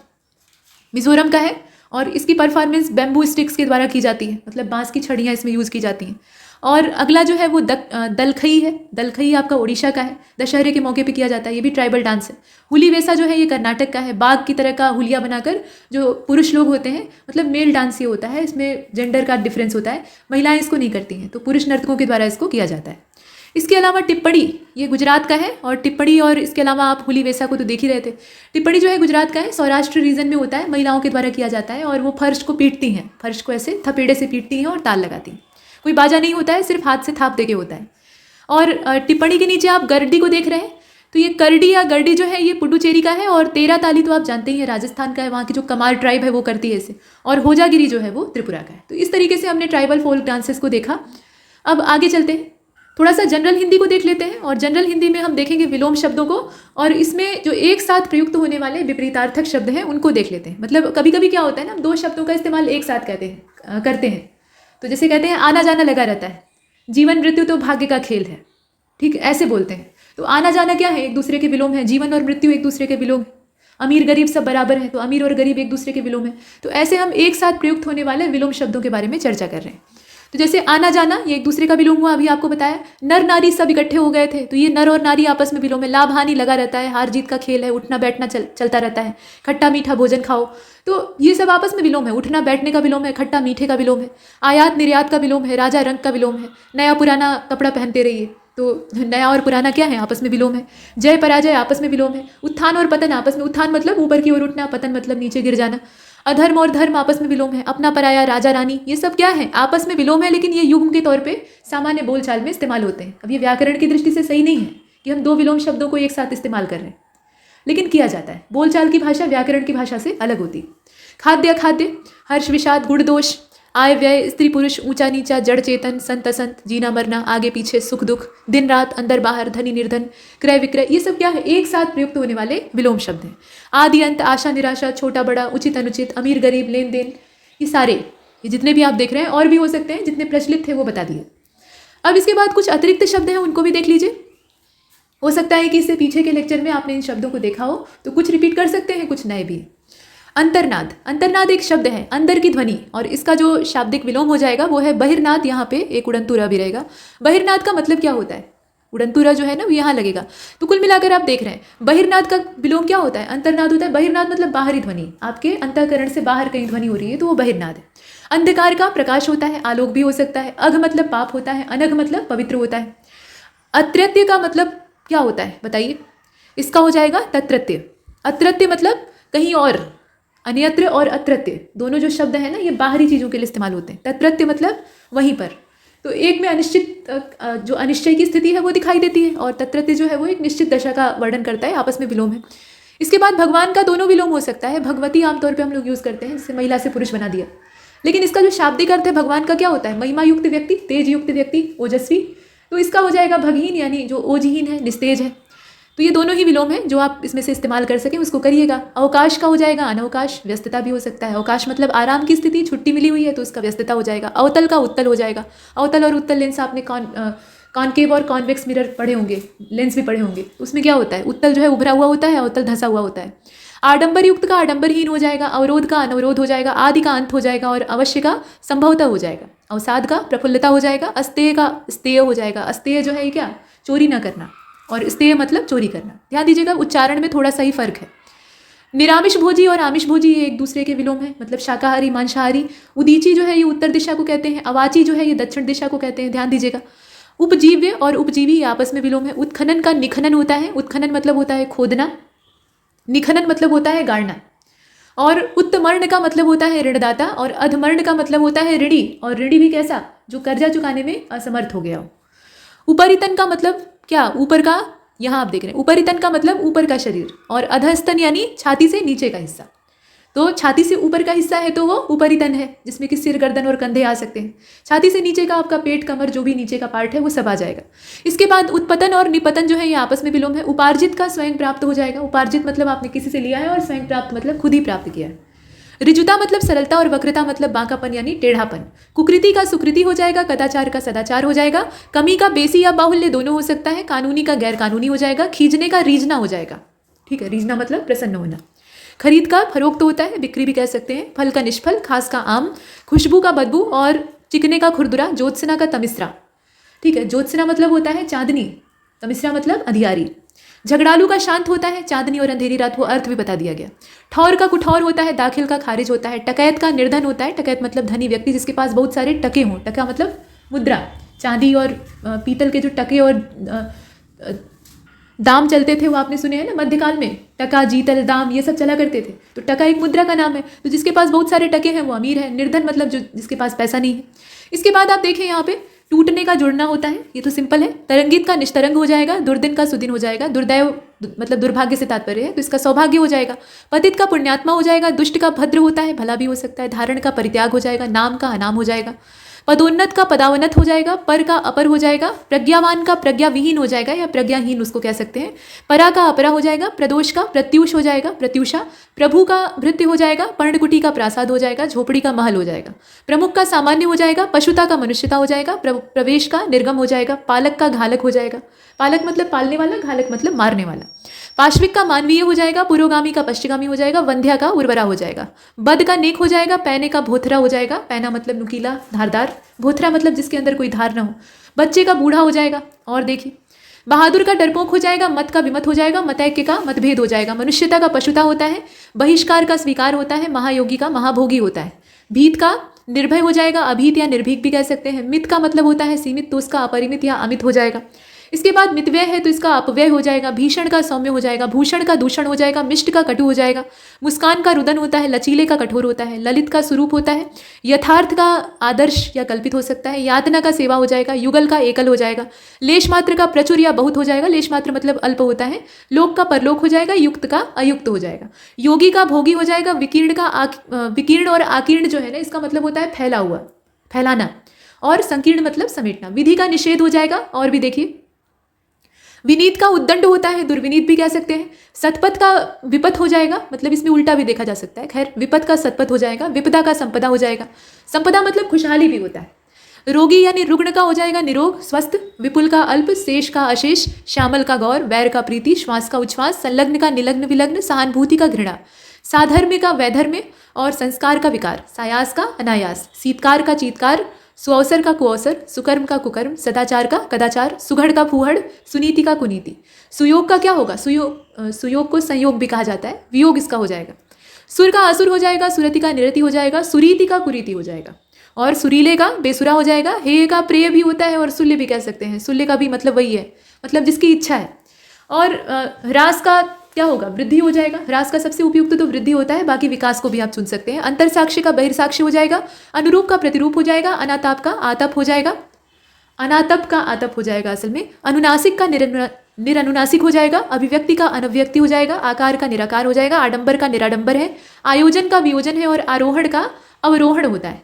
मिजोरम का है, और इसकी परफॉर्मेंस बैम्बू स्टिक्स के द्वारा की जाती है, मतलब बांस की छड़ियाँ इसमें यूज़ की जाती हैं। और अगला जो है वो दलखई है। दलखई आपका उड़ीसा का है, दशहरे के मौके पे किया जाता है, ये भी ट्राइबल डांस है। हुली वैसा जो है ये कर्नाटक का है, बाघ की तरह का हुलिया बनाकर जो पुरुष लोग होते हैं, मतलब मेल डांस ये होता है, इसमें जेंडर का डिफरेंस होता है, महिलाएं इसको नहीं करती हैं, तो पुरुष नर्तकों के द्वारा इसको किया जाता है। इसके अलावा टिप्पणी, ये गुजरात का है, और टिप्पणी और इसके अलावा आप हुली वैसा को तो देख ही रहे थे। टिप्पणी जो है गुजरात का है, सौराष्ट्र रीजन में होता है, महिलाओं के द्वारा किया जाता है, और वो फर्श को पीटती हैं, फर्श को ऐसे थपेड़े से पीटती हैं और ताल लगाती हैं। कोई बाजा नहीं होता है, सिर्फ हाथ से थाप दे के होता है। और टिप्पणी के नीचे आप गरडी को देख रहे हैं, तो ये करडी या गरडी जो है ये पुडुचेरी का है, और तेरह ताली तो आप जानते ही हैं राजस्थान का है, वहाँ की जो कमार ट्राइब है वो करती है इसे, और होजागिरी जो है वो त्रिपुरा का है। तो इस तरीके से हमने ट्राइबल फोल्क डांसेस को देखा। अब आगे चलते हैं, थोड़ा सा जनरल हिंदी को देख लेते हैं, और जनरल हिंदी में हम देखेंगे विलोम शब्दों को, और इसमें जो एक साथ प्रयुक्त होने वाले विपरीतार्थक शब्द हैं उनको देख लेते हैं। मतलब कभी कभी क्या होता है ना, हम दो शब्दों का इस्तेमाल एक साथ करते हैं। तो जैसे कहते हैं आना जाना लगा रहता है, जीवन मृत्यु तो भाग्य का खेल है, ठीक, ऐसे बोलते हैं। तो आना जाना क्या है, एक दूसरे के विलोम है। जीवन और मृत्यु एक दूसरे के विलोम है। अमीर गरीब सब बराबर है, तो अमीर और गरीब एक दूसरे के विलोम है। तो ऐसे हम एक साथ प्रयुक्त होने वाले विलोम शब्दों के बारे में चर्चा कर रहे हैं। तो जैसे आना जाना, ये एक दूसरे का विलोम हुआ, अभी आपको बताया। नर नारी सब इकट्ठे हो गए थे, तो ये नर और नारी आपस में विलोम है। लाभ हानि लगा रहता है, हार जीत का खेल है, उठना बैठना चलता रहता है। खट्टा मीठा भोजन खाओ, तो ये सब आपस में विलोम है। उठना बैठने का विलोम है, खट्टा मीठे का विलोम है। आयात निर्यात का विलोम है, राजा रंग का विलोम है। नया पुराना कपड़ा पहनते रहिए, तो नया और पुराना क्या है, आपस में विलोम है। जय पराजय आपस में विलोम है। उत्थान और पतन आपस में, उत्थान मतलब ऊपर की ओर उठना, पतन मतलब नीचे गिर जाना। अधर्म और धर्म आपस में विलोम है। अपना पराया, राजा रानी, ये सब क्या है, आपस में विलोम है, लेकिन ये युग्म के तौर पे सामान्य बोलचाल में इस्तेमाल होते हैं। अब ये व्याकरण की दृष्टि से सही नहीं है कि हम दो विलोम शब्दों को एक साथ इस्तेमाल कर रहे हैं, लेकिन किया जाता है। बोलचाल की भाषा व्याकरण की भाषा से अलग होती है। खाद्य अखाद्य, हर्ष विषाद, गुण दोष, आय व्यय, स्त्री पुरुष, ऊंचा नीचा, जड़ चेतन, संत असंत, जीना मरना, आगे पीछे, सुख दुख, दिन रात, अंदर बाहर, धनी निर्धन, क्रय विक्रय, ये सब क्या है, एक साथ प्रयुक्त होने वाले विलोम शब्द हैं। आदि अंत, आशा निराशा, छोटा बड़ा, उचित अनुचित, अमीर गरीब, लेन देन, ये सारे, ये जितने भी आप देख रहे हैं, और भी हो सकते हैं, जितने प्रचलित थे वो बता दिए। अब इसके बाद कुछ अतिरिक्त शब्द हैं, उनको भी देख लीजिए। हो सकता है कि इससे पीछे के लेक्चर में आपने इन शब्दों को देखा हो, तो कुछ रिपीट कर सकते हैं, कुछ नए भी। अंतर्नाद, अंतर्नाद एक शब्द है, अंदर की ध्वनि, और इसका जो शाब्दिक विलोम हो जाएगा वो है बहिर्नाद। यहाँ पे एक उड़नतुरा भी रहेगा। बहिर्नाद का मतलब क्या होता है, उड़नतुरा जो है ना वो यहाँ लगेगा। तो कुल मिलाकर आप देख रहे हैं, बहिर्नाद का विलोम क्या होता है, अंतर्नाद होता है। बहिर्नाद मतलब बाहरी ध्वनि, आपके अंतःकरण से बाहर कहीं ध्वनि हो रही है, तो वो बहिर्नाद है। अंधकार का प्रकाश होता है, आलोक भी हो सकता है। अघ मतलब पाप होता है, अनघ मतलब पवित्र होता है। अत्रत्य का मतलब क्या होता है बताइए, इसका हो जाएगा तत्रत्य। अत्रत्य मतलब कहीं और, अन्यत्र और अत्रत्य दोनों जो शब्द हैं ना ये बाहरी चीज़ों के लिए इस्तेमाल होते हैं। तत्रत्य मतलब वहीं पर, तो एक में अनिश्चित जो अनिश्चय की स्थिति है वो दिखाई देती है, और तत्रत्य जो है वो एक निश्चित दशा का वर्णन करता है, आपस में विलोम है। इसके बाद भगवान का दोनों विलोम हो सकता है। भगवती आमतौर पर हम लोग यूज़ करते हैं, जिससे महिला से पुरुष बना दिया, लेकिन इसका जो शाब्दिक अर्थ है भगवान का क्या होता है, महिमा युक्त व्यक्ति, तेज युक्त व्यक्ति, ओजस्वी, तो इसका हो जाएगा भगहीन, यानी जो ओजहीन है, निस्तेज है। तो ये दोनों ही विलोम हैं, जो आप इसमें से इस्तेमाल कर सकें उसको करिएगा। अवकाश का हो जाएगा अनवकाश, व्यस्तता भी हो सकता है। अवकाश मतलब आराम की स्थिति, छुट्टी मिली हुई है तो उसका व्यस्तता हो जाएगा। अवतल का उत्तल हो जाएगा। अवतल और उत्तल लेंस आपने कॉनकेव और कॉन्वेक्स मिरर पढ़े होंगे, लेंस भी पढ़े होंगे। उसमें क्या होता है, उत्तल जो है उभरा हुआ होता है, अवतल धंसा हुआ होता है। आडंबर युक्त का आडंबरहीन हो जाएगा। अवरोध का अनवरोध हो जाएगा। आदि का अंत हो जाएगा, और अवश्य का संभवतः हो जाएगा। अवसाद का प्रफुल्लता हो जाएगा। अस्तेय का स्तेय हो जाएगा। अस्तेय जो है ये क्या, चोरी ना करना, और स्तेय मतलब चोरी करना। ध्यान दीजिएगा उच्चारण में थोड़ा सा ही फर्क है। निरामिष भोजी और आमिष भोजी ये एक दूसरे के विलोम है, मतलब शाकाहारी मांसाहारी। उदीची जो है ये उत्तर दिशा को कहते हैं। अवाची जो है ये दक्षिण दिशा को कहते हैं, ध्यान दीजिएगा। उपजीव्य और उपजीवी आपस में विलोम है। उत्खनन का निखनन होता है। उत्खनन मतलब होता है खोदना, निखनन मतलब होता है गाड़ना। और उत्तमर्ण का मतलब होता है ऋणदाता, और अधमर्ण का मतलब होता है ऋणी, और ऋणी भी कैसा, जो कर्जा चुकाने में असमर्थ हो गया हो। उपरितन का मतलब क्या, ऊपर का, यहाँ आप देख रहे हैं उपरितन का मतलब ऊपर का शरीर, और अधस्तन यानी छाती से नीचे का हिस्सा। तो छाती से ऊपर का हिस्सा है तो वो ऊपरी तन है, जिसमें कि सिर, गर्दन और कंधे आ सकते हैं। छाती से नीचे का आपका पेट, कमर, जो भी नीचे का पार्ट है वो सब आ जाएगा। इसके बाद उत्पतन और निपतन जो है ये आपस में विलोम है। उपार्जित का स्वयं प्राप्त हो जाएगा। उपार्जित मतलब आपने किसी से लिया है, और स्वयं प्राप्त मतलब खुद ही प्राप्त किया है। ऋजुता मतलब सरलता, और वक्रता मतलब बांकापन यानी टेढ़ापन। कुकृति का सुकृति हो जाएगा। कदाचार का सदाचार हो जाएगा। कमी का बेसी या बाहुल्य दोनों हो सकता है। कानूनी का गैर कानूनी हो जाएगा। खींचने का रीझना हो जाएगा। ठीक है, रीझना मतलब प्रसन्न होना। खरीद का फरोख्त होता है, बिक्री भी कह सकते हैं। फल का निष्फल, खास का आम, खुशबू का बदबू, और चिकने का खुरदुरा, ज्योत्सना का तमिस्रा। ठीक है, ज्योत्सना मतलब होता है चांदनी, तमिस्रा मतलब अंधियारी। झगड़ालू का शांत होता है। चांदनी और अंधेरी रात, वो अर्थ भी बता दिया गया। ठौर का कुठौर होता है। दाखिल का खारिज होता है। टकैत का निर्धन होता है। टकैत मतलब धनी व्यक्ति जिसके पास बहुत सारे टके हों। टका मतलब मुद्रा, चांदी और पीतल के जो टके और दाम चलते थे वो आपने सुने हैं ना मध्यकाल में। टका, जीतल, दाम ये सब चला करते थे। तो टका एक मुद्रा का नाम है। तो जिसके पास बहुत सारे टके हैं वो अमीर है। निर्धन मतलब जो जिसके पास पैसा नहीं है। इसके बाद आप देखें यहाँ पे टूटने का जुड़ना होता है, ये तो सिंपल है। तरंगित का निष्तरंग हो जाएगा। दुर्दिन का सुदिन हो जाएगा। दुर्दैव मतलब दुर्भाग्य से तात्पर्य है, तो इसका सौभाग्य हो जाएगा। पतित का पुण्यात्मा हो जाएगा। दुष्ट का भद्र होता है, भला भी हो सकता है। धारण का परित्याग हो जाएगा। नाम का अनाम हो जाएगा। पदोन्नत का पदावनत हो जाएगा। पर का अपर हो जाएगा। प्रज्ञावान का प्रज्ञाविहीन हो जाएगा, या प्रज्ञाहीन उसको कह सकते हैं। परा का अपरा हो जाएगा। प्रदोष का प्रत्युष हो जाएगा, प्रत्युषा। प्रभु का भृत्य हो जाएगा। पर्णकुटी का प्रासाद हो जाएगा। झोपड़ी का महल हो जाएगा। प्रमुख का सामान्य हो जाएगा। पशुता का मनुष्यता हो जाएगा। प्रवेश का निर्गम हो जाएगा। पालक का घालक हो जाएगा। पालक मतलब पालने वाला, घालक मतलब मारने वाला। पाश्विक का मानवीय हो जाएगा। पुरोगामी का पश्चिगामी हो जाएगा। वंध्या का उर्वरा हो जाएगा। बद का नेक हो जाएगा। पैने का भोथरा हो जाएगा। पैना मतलब नुकीला, धारदार। भोथरा मतलब जिसके अंदर कोई धार न हो। बच्चे का बूढ़ा हो जाएगा। और देखिए, बहादुर का डरपोक हो जाएगा। मत का विमत हो जाएगा। मतैक्य का मतभेद हो जाएगा। मनुष्यता का पशुता होता है। बहिष्कार का स्वीकार होता है। महायोगी का महाभोगी होता है। भीत का निर्भय हो जाएगा। अभीत या निर्भीक भी कह सकते हैं। मित का मतलब होता है सीमित, तो उसका अपरिमित या अमित हो जाएगा। इसके बाद मितव्यय है तो इसका अपव्यय हो जाएगा। भीषण का सौम्य हो जाएगा। भूषण का दूषण हो जाएगा। मिष्ट का कटु हो जाएगा। मुस्कान का रुदन होता है। लचीले का कठोर होता है। ललित का स्वरूप होता है। यथार्थ का आदर्श या कल्पित हो सकता है। यातना का सेवा हो जाएगा। युगल का एकल हो जाएगा। लेश मात्र का प्रचुर या बहुत हो जाएगा। लेश मात्र मतलब अल्प होता है। लोक का परलोक हो जाएगा। युक्त का अयुक्त हो जाएगा। योगी का भोगी हो जाएगा। विकीर्ण का विकीर्ण और आकीर्ण जो है ना, इसका मतलब होता है फैला हुआ, फैलाना। और संकीर्ण मतलब समेटना। विधि का निषेध हो जाएगा। और भी देखिए, विनीत का उद्दंड होता है। दुर्विनीत भी कह सकते हैं। सतपथ का विपत हो जाएगा, मतलब इसमें उल्टा भी देखा जा सकता है। खैर, विपत का सतपथ हो जाएगा। विपदा का संपदा हो जाएगा। संपदा मतलब खुशहाली भी होता है। रोगी यानी रुग्ण का हो जाएगा निरोग, स्वस्थ। विपुल का अल्प, शेष का अशेष, श्यामल का गौर, वैर का प्रीति, श्वास का उच्छ्वास, संलग्न का निलग्न विलग्न, सहानुभूति का घृणा, साधर्म्य का वैधर्म्य, और संस्कार का विकार। सायास का अनायास, शीतकार का चीतकार, सुअवसर का कुअवसर, सुकर्म का कुकर्म, सदाचार का कदाचार, सुघड़ का फूहड़, सुनीति का कुनीति। सुयोग का क्या होगा? सुयोग को संयोग भी कहा जाता है। वियोग इसका हो जाएगा। सुर का असुर हो जाएगा। सुरति का निरति हो जाएगा। सुरीति का कुरीति हो जाएगा। और सुरीले का बेसुरा हो जाएगा। हेय का प्रिय भी होता है, और सुल्य भी कह सकते हैं। सुल्य का भी मतलब वही है, मतलब जिसकी इच्छा है। और ह्रास का क्या होगा? वृद्धि हो जाएगा। ह्रास का सबसे उपयुक्त तो वृद्धि होता है, बाकी विकास को भी आप चुन सकते हैं। अंतर साक्ष्य का बहिर्साक्ष्य हो जाएगा। अनुरूप का प्रतिरूप हो जाएगा। अनाताप का आतप हो जाएगा। अनातप का आतप हो जाएगा असल में। अनुनासिक का निरनुनासिक हो जाएगा। अभिव्यक्ति का अनव्यक्ति हो जाएगा। आकार का निराकार हो जाएगा। आडंबर का निराडंबर है। आयोजन का वियोजन है। और आरोहण का अवरोहण होता है।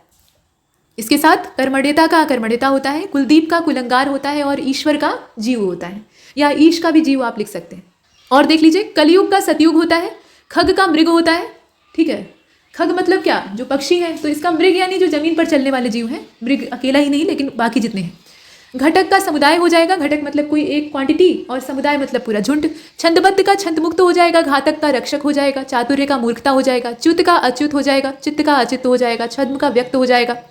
इसके साथ कर्मण्यता का अकर्मण्यता होता है। कुलदीप का कुलंगार होता है। और ईश्वर का जीव होता है, या ईश का भी जीव आप लिख सकते हैं। और देख लीजिए, कलयुग का सतयुग होता है। खग का मृग होता है। ठीक है, खग मतलब क्या? जो पक्षी है, तो इसका मृग यानी जो जमीन पर चलने वाले जीव हैं। मृग अकेला ही नहीं, लेकिन बाकी जितने हैं। घटक का समुदाय हो जाएगा। घटक मतलब कोई एक क्वांटिटी, और समुदाय मतलब पूरा झुंड। छंदबद्ध का छंदमुक्त हो जाएगा। घातक का रक्षक हो जाएगा। चातुर्य का मूर्खता हो जाएगा। च्युत का अच्युत हो जाएगा। चित्त का अचित्त हो जाएगा। छद्म का व्यक्त हो जाएगा।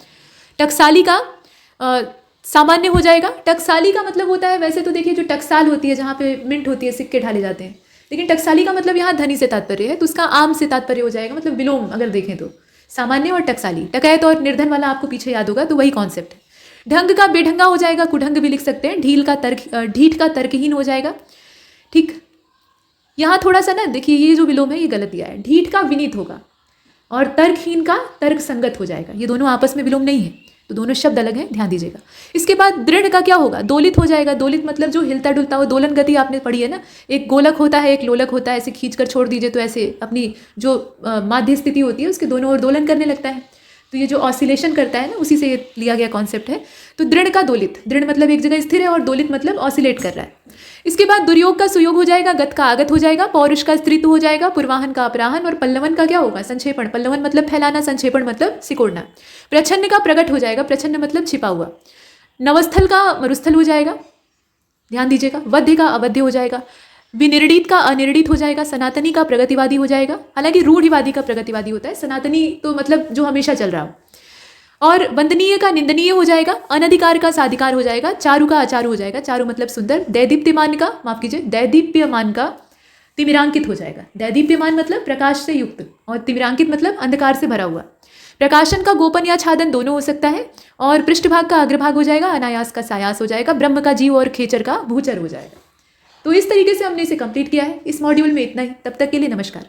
टकसाली का सामान्य हो जाएगा। टकसाली का मतलब होता है, वैसे तो देखिए जो टकसाल होती है जहाँ पे मिंट होती है, सिक्के ढाले जाते हैं, लेकिन टकसाली का मतलब यहाँ धनी से तात्पर्य है, तो उसका आम से तात्पर्य हो जाएगा, मतलब विलोम अगर देखें तो। सामान्य और टकसाली, टकैत और निर्धन वाला आपको पीछे याद होगा, तो वही कॉन्सेप्ट है। ढंग का बेढंगा हो जाएगा। कुढंग भी लिख सकते हैं। ढीठ का तर्कहीन हो जाएगा। ठीक, यहाँ थोड़ा सा ना देखिए, ये जो विलोम है ये गलत दिया है। ढीठ का विनीत होगा, और तर्कहीन का तर्क संगत हो जाएगा। ये दोनों आपस में विलोम नहीं है। तो दोनों शब्द अलग हैं, ध्यान दीजिएगा। इसके बाद दृढ़ का क्या होगा? दोलित हो जाएगा। दोलित मतलब जो हिलता डुलता हो, दोलन गति आपने पढ़ी है ना, एक गोलक होता है, एक लोलक होता है, ऐसे खींच कर छोड़ दीजिए तो ऐसे अपनी जो माध्य स्थिति होती है उसके दोनों ओर दोलन करने लगता है। तो ये जो ऑसिलेशन करता है ना, उसी से ये लिया गया कॉन्सेप्ट है। तो दृढ़ का दोलित, दृढ़ मतलब एक जगह स्थिर है और दोलित मतलब ऑसिलेट कर रहा है। इसके बाद दुर्योग का सुयोग हो जाएगा, गत का आगत हो जाएगा, पौरुष का स्त्रीत्व हो जाएगा, पूर्वाहन का अपराहन और पल्लवन का क्या होगा? संक्षेपण। पल्लवन मतलब फैलाना, संक्षेपण मतलब सिकोड़ना। प्रच्छन्न का प्रकट हो जाएगा, प्रच्छन्न मतलब छिपा हुआ। नवस्थल का मरुस्थल हो जाएगा, ध्यान दीजिएगा। वध्य का अवध्य हो जाएगा। विनिर्णित का अनिर्णित हो जाएगा। सनातनी का प्रगतिवादी हो जाएगा, हालांकि रूढ़िवादी का प्रगतिवादी होता है, सनातनी तो मतलब जो हमेशा चल रहा हो। और वंदनीय का निंदनीय हो जाएगा। अनधिकार का साधिकार हो जाएगा। चारु का अचारु हो जाएगा, चारु मतलब सुंदर। दैदीप्यमान का, माफ कीजिए, दैदीप्यमान का तिमिरांकित हो जाएगा। दैदीप्यमान मतलब प्रकाश से युक्त और तिमिरांकित मतलब अंधकार से भरा हुआ। प्रकाशन का गोपन या छादन दोनों हो सकता है। और पृष्ठभाग का अग्रभाग हो जाएगा। अनायास का सायास हो जाएगा। ब्रह्म का जीव और खेचर का भूचर हो जाएगा। तो इस तरीके से हमने इसे कंप्लीट किया है। इस मॉड्यूल में इतना ही। तब तक के लिए नमस्कार।